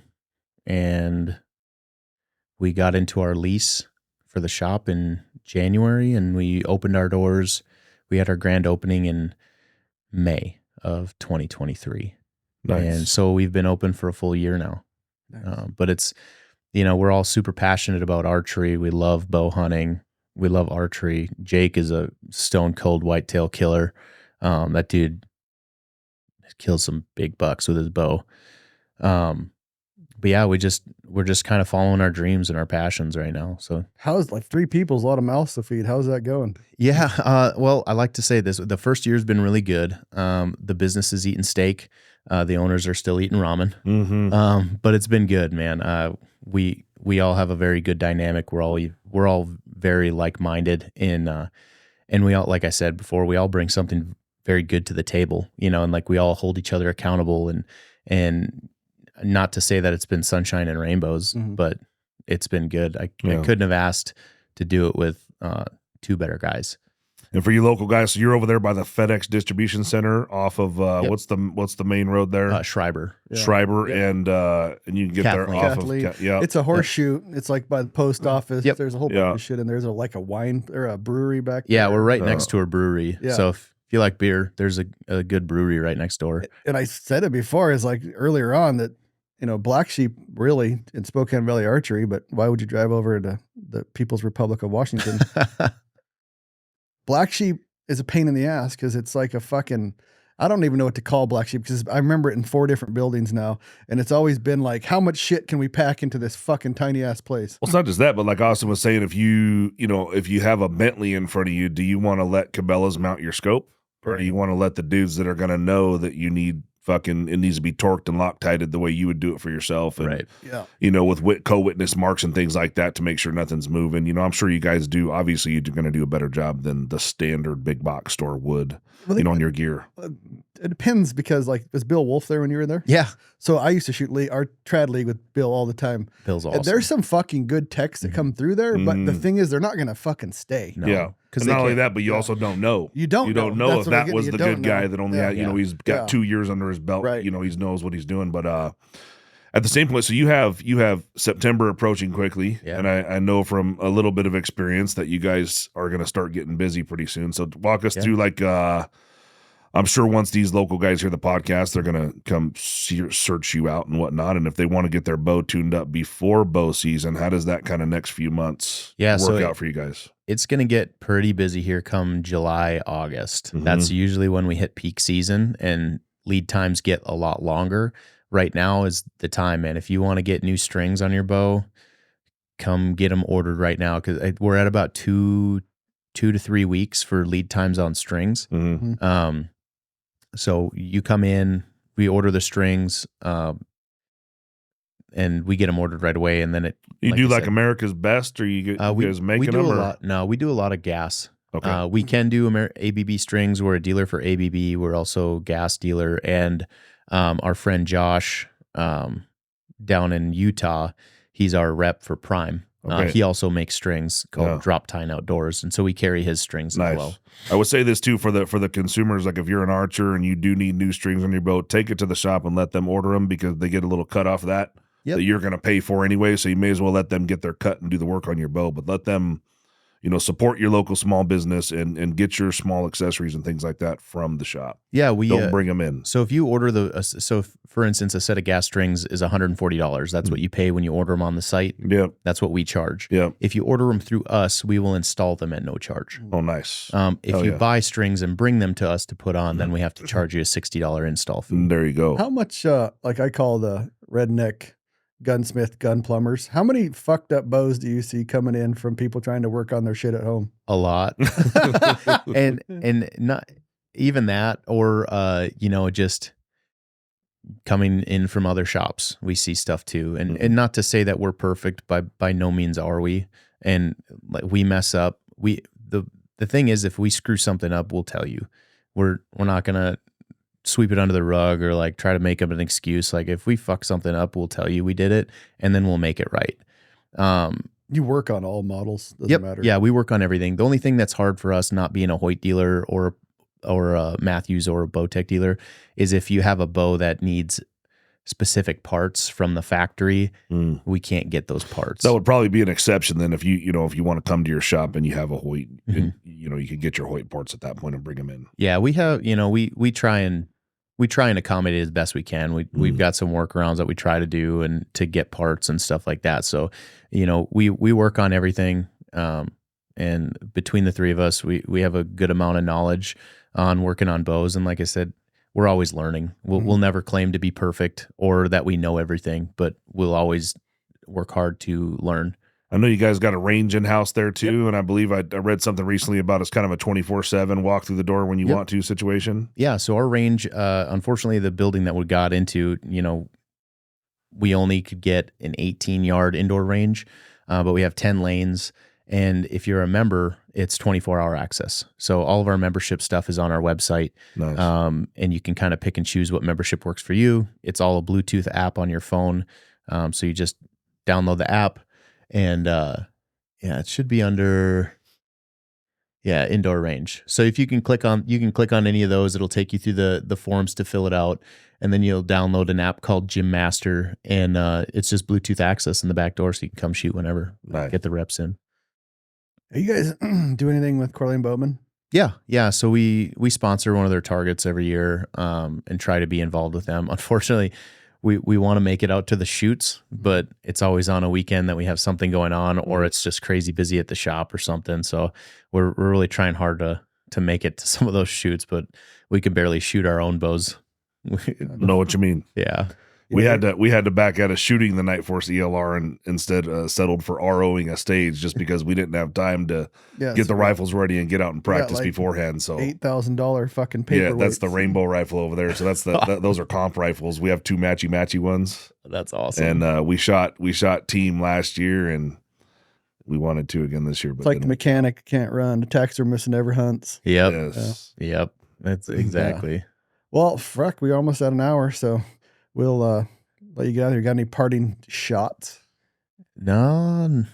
and we got into our lease for the shop in January, and we opened our doors. We had our grand opening in May of 2023. Nice. And so we've been open for a full year now. Nice. But it's, we're all super passionate about archery. We love bow hunting. We love archery. Jake is a stone cold whitetail killer. That dude kills some big bucks with his bow. But yeah, we're just kind of following our dreams and our passions right now. So How's like 3 people's a lot of mouths to feed? How's that going? yeah, well, I like to say this: the first year's been really good. The business is eating steak. The owners are still eating ramen. Mm-hmm. But it's been good, man. We all have a very good dynamic. We're all very like-minded and we all, like I said before, we all bring something very good to the table, and like we all hold each other accountable and not to say that it's been sunshine and rainbows, but it's been good. I couldn't have asked to do it with 2 better guys. And for you local guys, so you're over there by the FedEx distribution center off of what's the main road there? Schreiber. Schreiber, and you can get there off Kathleen. of It's a horseshoe. It's like by the post office. Yep. There's a whole bunch of shit, and there's like a wine or a brewery back there. Yeah, we're right next to a brewery. Yeah. So if you like beer, there's a good brewery right next door. And I said it before, is like earlier on that, Black Sheep really in Spokane Valley Archery, but why would you drive over to the People's Republic of Washington? Black Sheep is a pain in the ass because it's like a fucking, I don't even know what to call Black Sheep because I remember it in 4 different buildings now. And it's always been like, how much shit can we pack into this fucking tiny ass place? Well, it's not just that, but like Austin was saying, if you have a Bentley in front of you, do you want to let Cabela's mount your scope? Or do you want to let the dudes that are going to know that you need it needs to be torqued and Loctited the way you would do it for yourself? And, Right. Yeah. With co-witness marks and things like that to make sure nothing's moving. I'm sure you guys do. Obviously, you're going to do a better job than the standard big box store would, on your gear. It depends because like, was Bill Wolf there when you were there? Yeah. So I used to shoot our trad league with Bill all the time. Bill's And awesome. there's some fucking good techs that come through there, but the thing is, they're not going to fucking stay. No. Yeah. Because Not only that, but you also don't know. You don't know. If That's what I'm that was getting. the You good don't guy know. that only Yeah. had, he's got Yeah. 2 years under his belt. Right. He knows what he's doing. But at the same point, so you have September approaching quickly, Yeah. and I know from a little bit of experience that you guys are going to start getting busy pretty soon. So walk us through like. I'm sure once these local guys hear the podcast, they're going to come search you out and whatnot. And if they want to get their bow tuned up before bow season, how does that kind of next few months work out for you guys? It's going to get pretty busy here come July, August. Mhm. That's usually when we hit peak season and lead times get a lot longer. Right now is the time, man. If you want to get new strings on your bow, come get them ordered right now because we're at about 2 to 3 weeks for lead times on strings. Mm-hmm. So you come in, we order the strings, and we get them ordered right away. And then You like do I like said, America's Best, or you guys making we do them? a Or? lot. No, we do a lot of gas. Okay. We can do ABB strings. We're a dealer for ABB. We're also gas dealer. And our friend Josh down in Utah, he's our rep for Prime. Okay. He also makes strings called Drop Tine Outdoors. And so we carry his strings Nice. as well. I would say this too for the consumers. Like if you're an archer and you do need new strings on your boat, take it to the shop and let them order them because they get a little cut off of that that you're going to pay for anyway. So you may as well let them get their cut and do the work on your bow, but let them, support your local small business and get your small accessories and things like that from the shop. Yeah, we Don't bring them in. So if you order for instance, a set of gas strings is $140. That's what you pay when you order them on the site. Yep. That's what we charge. Yep. If you order them through us, we will install them at no charge. Oh, nice. If you buy strings and bring them to us to put on, then we have to charge you a $60 install fee. There you go. How much, like I call the redneck gunsmith gun plumbers, how many fucked up bows do you see coming in from people trying to work on their shit at home? A lot. and not even that, or just coming in from other shops. We see stuff too. And not to say that we're perfect, by no means are we. And like we mess up. The thing is, if we screw something up, we'll tell you. We're not gonna sweep it under the rug or like try to make up an excuse. Like if we fuck something up, we'll tell you we did it and then we'll make it right. You work on all models. Doesn't matter. Yeah, we work on everything. The only thing that's hard for us not being a Hoyt dealer or a Matthews or a Bowtech dealer is if you have a bow that needs specific parts from the factory, we can't get those parts. That would probably be an exception then if you want to come to your shop and you have a Hoyt, and, you can get your Hoyt parts at that point and bring them in. Yeah, we have, we try and we try and accommodate as best we can. We've got some workarounds that we try to do and to get parts and stuff like that. So, we work on everything. And between the three of us, we have a good amount of knowledge on working on bows. And like I said, we're always learning. We'll never claim to be perfect or that we know everything, but we'll always work hard to learn. I know you guys got a range in-house there too, and I believe I read something recently about it's kind of a 24/7 walk through the door when you want to situation. Yeah, so our range, unfortunately, the building that we got into, we only could get an 18-yard indoor range, but we have 10 lanes, and if you're a member, it's 24-hour access. So all of our membership stuff is on our website, Nice. And you can kind of pick and choose what membership works for you. It's all a Bluetooth app on your phone, so you just download the app. And it should be under indoor range. So if you can click on any of those, it'll take you through the forms to fill it out, and then you'll download an app called Gym Master, and it's just Bluetooth access in the back door, so you can come shoot whenever. Nice. Get the reps in. Are you guys do anything with Corlane Bowman? Yeah. So we sponsor one of their targets every year, and try to be involved with them. Unfortunately, we want to make it out to the shoots, but it's always on a weekend that we have something going on, or it's just crazy busy at the shop or something. So we're really trying hard to make it to some of those shoots, but we can barely shoot our own bows. Know what you mean? Yeah. We had to back out of shooting the Night Force ELR and instead settled for ROing a stage just because we didn't have time to get the rifles ready and get out and practice beforehand. So $8,000 fucking paperweights. Yeah, that's the rainbow rifle over there. So that's those are comp rifles. We have two matchy ones. That's awesome. And we shot team last year, and we wanted to again this year. But it's like the mechanic can't run. The taxidermist never hunts. Yep. Yes. Yep. That's exactly. Yeah. Well, frick, we're almost at an hour, so we'll let you get out there. Got any parting shots? No,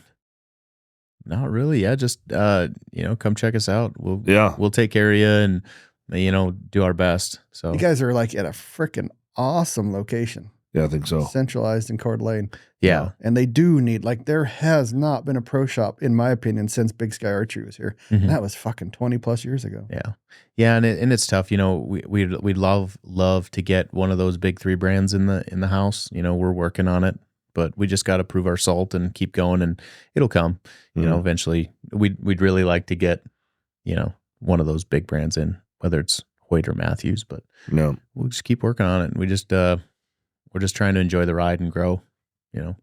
not really. Yeah, just come check us out. We'll take care of you and do our best. So you guys are like at a freaking awesome location. Yeah, I think so. Centralized in Coeur d'Alene. Yeah. And they do need, there has not been a pro shop, in my opinion, since Big Sky Archery was here. Mm-hmm. And that was fucking 20 plus years ago. Yeah. Yeah. And it's tough. We'd love to get one of those big 3 brands in the house. We're working on it, but we just got to prove our salt and keep going, and it'll come, eventually. We'd really like to get, one of those big brands in, whether it's Hoyt or Matthews, but no, we'll just keep working on it. And we're just trying to enjoy the ride and grow, No.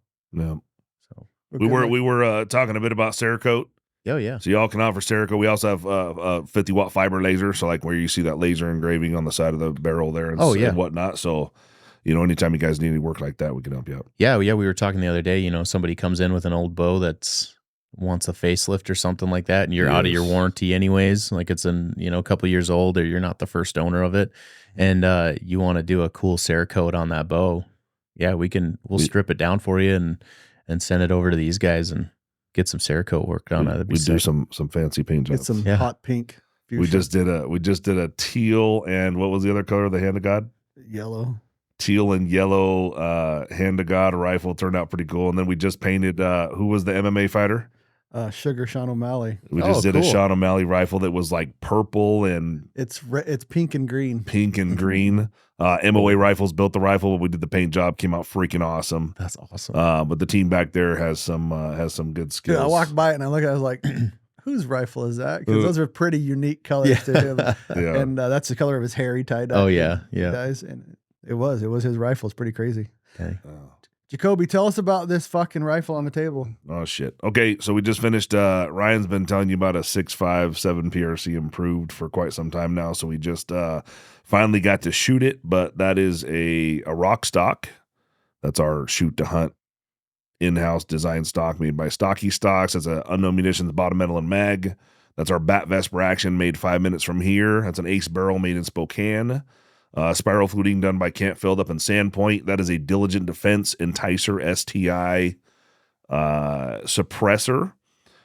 So we were talking a bit about Cerakote. Oh yeah. So y'all can offer Cerakote. We also have a 50-watt fiber laser. So like where you see that laser engraving on the side of the barrel there and, and whatnot. So, anytime you guys need any work like that, we can help you out. Yeah. We were talking the other day, somebody comes in with an old bow that's wants a facelift or something like that, and you're out of your warranty anyways. Like it's a couple years old, or you're not the first owner of it. And you want to do a cool Cerakote on that bow. Yeah, we'll strip it down for you and send it over to these guys and get some Cerakote work on it. We do some fancy paint jobs. Get some hot pink fuchsia. We just did a teal, and what was the other color of the Hand of God? Yellow. Teal and yellow Hand of God rifle. Turned out pretty cool. And then we just painted who was the MMA fighter? Sugar Sean O'Malley. We just did a Sean O'Malley rifle that was like purple and it's pink and green. Pink and green. MOA Rifles built the rifle, but we did the paint job. Came out freaking awesome. That's awesome. But the team back there has some good skills. Dude, I walked by it and I looked at it, I was like, whose rifle is that? Because those are pretty unique colors to him. Yeah. And that's the color of his hair he tied up. Oh yeah, yeah. Guys, and it was his rifle. It's pretty crazy. Okay. Jacoby, tell us about this fucking rifle on the table. Oh shit. Okay, so we just finished. Ryan's been telling you about a 6.57 PRC improved for quite some time now. So we just finally got to shoot it, but that is a rock stock. That's our shoot to hunt in-house design stock made by STOCKY'S. That's an Unknown Munitions bottom metal and mag. That's our Bat Vesper action made 5 minutes from here. That's an Ace barrel made in Spokane. Spiral fluting done by Campfield up in Sandpoint. That is a Diligent Defense Enticer STI suppressor.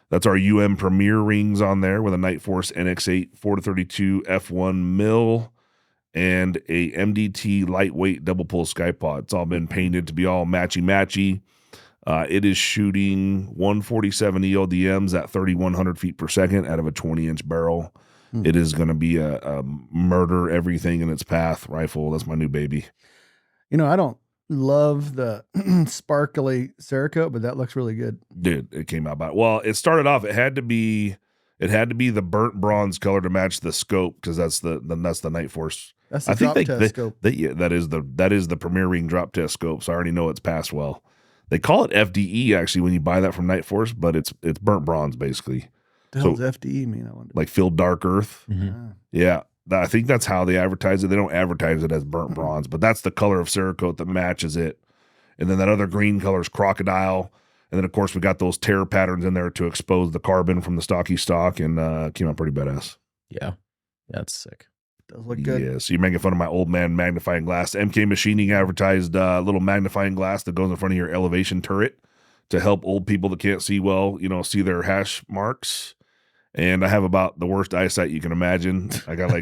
That's our Premier rings on there with a Night Force NX8 4-32 F1 mil and a MDT lightweight double pull Skypod. It's all been painted to be all matchy. It is shooting 147 ELDMs at 3,100 feet per second out of a 20-inch barrel. It is going to be a murder everything in its path rifle. That's my new baby. I don't love the sparkly Cerakote, but that looks really good. Dude, it came out well, it started off, it had to be the burnt bronze color to match the scope, because that's the Night Force. That's the drop test scope. That is the Premier Ring drop test scope, so I already know it's passed well. They call it FDE actually when you buy that from Night Force, but it's burnt bronze basically. What the hell does FDE mean? I wonder. Like filled dark earth. Mm-hmm. Yeah. I think that's how they advertise it. They don't advertise it as burnt bronze, but that's the color of Cerakote that matches it. And then that other green color is crocodile. And then, of course, we got those tear patterns in there to expose the carbon from the Stocky stock, and came out pretty badass. Yeah. That's sick. Does look good. Yeah, so you're making fun of my old man magnifying glass. MK Machining advertised a little magnifying glass that goes in front of your elevation turret to help old people that can't see well, see their hash marks. And I have about the worst eyesight you can imagine. I got I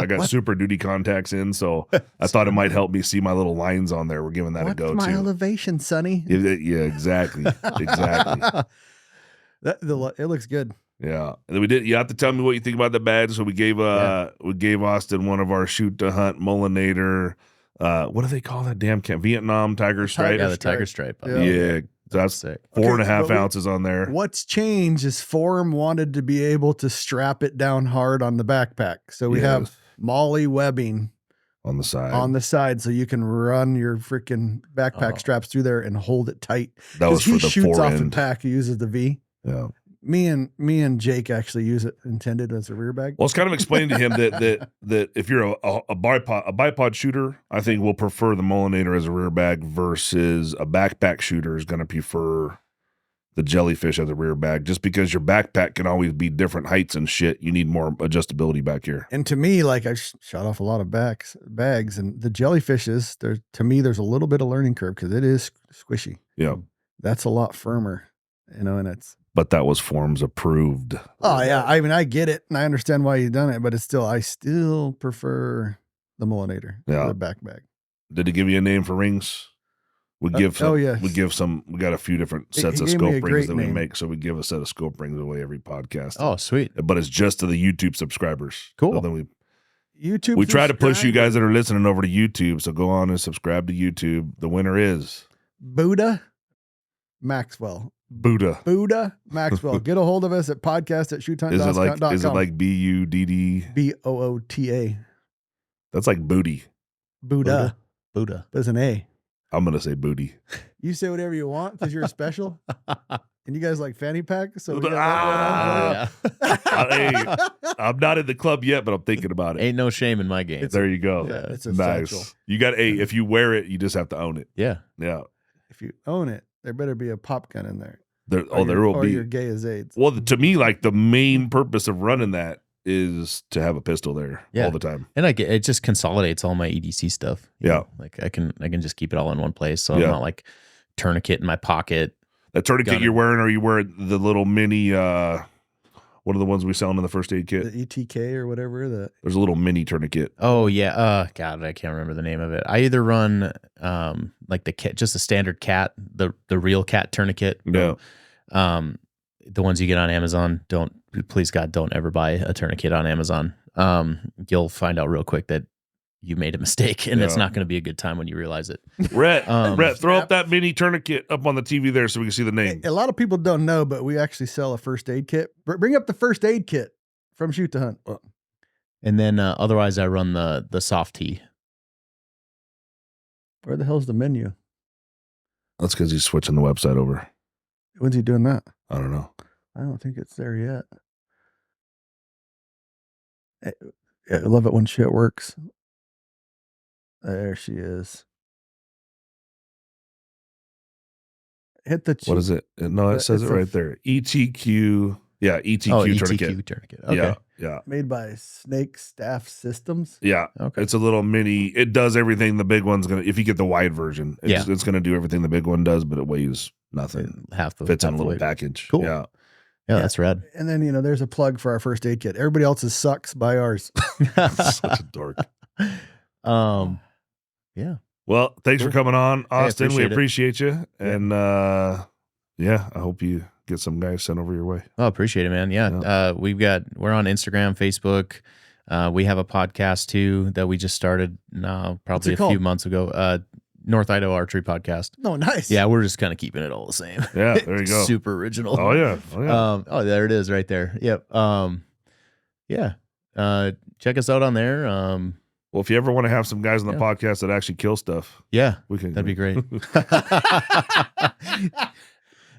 got Super Duty contacts in, so I thought it might help me see my little lines on there. We're giving that a go my too. elevation, Sonny? Yeah, exactly, exactly. It looks good. Yeah, and then you have to tell me what you think about the badge. So we gave Austin one of our shoot to hunt Mullinator. What do they call that damn camp? Vietnam Tiger Stripe. Yeah, the Tiger Stripe. Yeah. That's sick. 4.5 ounces on there. What's changed is Forum wanted to be able to strap it down hard on the backpack. So we have Molly webbing on the side. So you can run your freaking backpack straps through there and hold it tight. That was for the shoots off end. the pack. He uses the V. Yeah. Me and Jake actually use it intended as a rear bag. Well, it's kind of explained to him that if you're a bipod shooter, I think we'll prefer the Mullinator as a rear bag versus a backpack shooter is going to prefer the Jellyfish as a rear bag, just because your backpack can always be different heights and shit. You need more adjustability back here. And to me, like I shot off a lot of bags, and the Jellyfishes, to me, there's a little bit of learning curve because it is squishy. Yeah. That's a lot firmer, and it's. But that was Forms approved. Oh yeah, I mean I get it and I understand why you've done it, but I still prefer the Mullinator. Yeah, the back bag. Did he give you a name for rings? We give some. yes. We give some. We got a few different sets of scope rings that we make, so we give a set of scope rings away every podcast. Oh, sweet! But it's just to the YouTube subscribers. Cool. So then YouTube. We try to push you guys that are listening over to YouTube, so go on and subscribe to YouTube. The winner is Buddha Maxwell. Buddha Maxwell. Get a hold of us at podcast@shoothunt.com. Is it like BUDD? BOOTA? That's like booty. Buddha. There's an A. I'm gonna say booty. You say whatever you want because you're special. And you guys like fanny pack? So we got hey, I'm not in the club yet, but I'm thinking about it. Ain't no shame in my game. There you go. Yeah, it's essential. Nice. You got if you wear it, you just have to own it. Yeah. Yeah. If you own it, there better be a pop gun in there. There will be. Or you're gay as AIDS. Well, to me, like the main purpose of running that is to have a pistol there all the time. And it just consolidates all my EDC stuff. You know? Like I can just keep it all in one place. So I'm not like tourniquet in my pocket. That tourniquet you're wearing, or you wear the little mini what are the ones we sell in the first aid kit? The ETK or whatever. There's a little mini tourniquet. Oh yeah. God, I can't remember the name of it. I either run like the cat, just a standard cat, the real cat tourniquet. Yeah. The ones you get on Amazon, please God, don't ever buy a tourniquet on Amazon. You'll find out real quick that you made a mistake, and it's not going to be a good time when you realize it. Rhett, throw up that mini tourniquet up on the TV there so we can see the name. A lot of people don't know, but we actually sell a first aid kit. Bring up the first aid kit from Shoot to Hunt. And then otherwise, I run the soft tee. Where the hell's the menu? That's because he's switching the website over. When's he doing that? I don't know. I don't think it's there yet. I love it when shit works. There she is. Hit the. What is it? No, it says it right there. ETQ. Yeah, ETQ tourniquet. ETQ tourniquet. Okay. Yeah. Made by Snake Staff Systems. Yeah. Okay. It's a little mini. It does everything the big one's gonna. If you get the wide version, it's gonna do everything the big one does, but it weighs nothing. Fits in a little package. Cool. Yeah. Yeah, that's rad. And then there's a plug for our first aid kit. Everybody else's sucks. Buy ours. Such a dork. Yeah. Well, thanks for coming on, Austin. Hey, we appreciate you. And I hope you get some guys sent over your way. Oh, appreciate it, man. Yeah. We're on Instagram, Facebook. We have a podcast too that we just started probably a few months ago. North Idaho Archery Podcast. Oh, nice. Yeah, we're just kind of keeping it all the same. Yeah, there you go. Super original. Oh yeah. There it is right there. Yep. Check us out on there. Well, if you ever want to have some guys on the podcast that actually kill stuff, we can. That'd be great.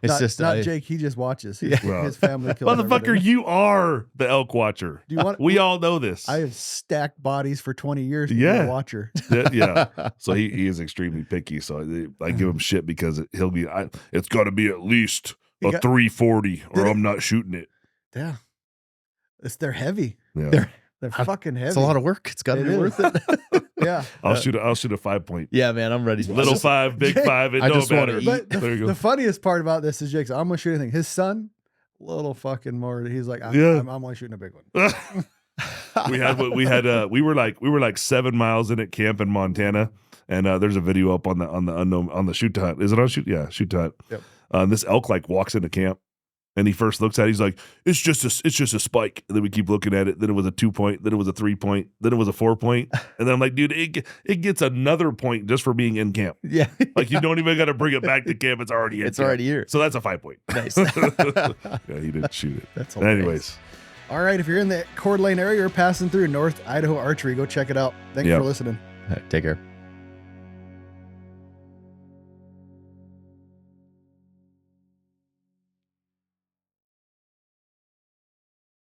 It's not Jake. He just watches. His family kills Motherfucker, everything. you are the elk watcher. Do you want? We all know this. I have stacked bodies for 20 years. Yeah. A watcher. Yeah. So he is extremely picky. So I give him shit because he'll be. It's got to be at least a 340, or I'm not shooting it. Yeah. They're heavy. Yeah. They're fucking heavy. It's a lot of work. It's got to be worth it. Yeah. I'll shoot a 5-point. Yeah, man, I'm ready. Little 5, big 5, and I no just wanna matter. eat. But There you go. the funniest part about this is Jake's, I'm going to shoot anything. His son, little fucking more. He's like, I'm only shooting a big one. We were like 7 miles in at camp in Montana, and there's a video up on the shoot to hunt. Is it on shoot? Yeah, shoot to hunt. Yep. This elk walks into camp, and he first looks at it. He's like, it's just a spike. And then we keep looking at it. Then it was a 2-point. Then it was a 3-point. Then it was a 4-point. And then I'm like, dude, it gets another point just for being in camp. Yeah. Like, you don't even got to bring it back to camp. It's already in It's camp. already here. So that's a 5-point. Nice. Yeah, he didn't shoot it. That's Anyways. All right. If you're in the Coeur d'Alene area or passing through North Idaho Archery, go check it out. Thanks for listening. Take care.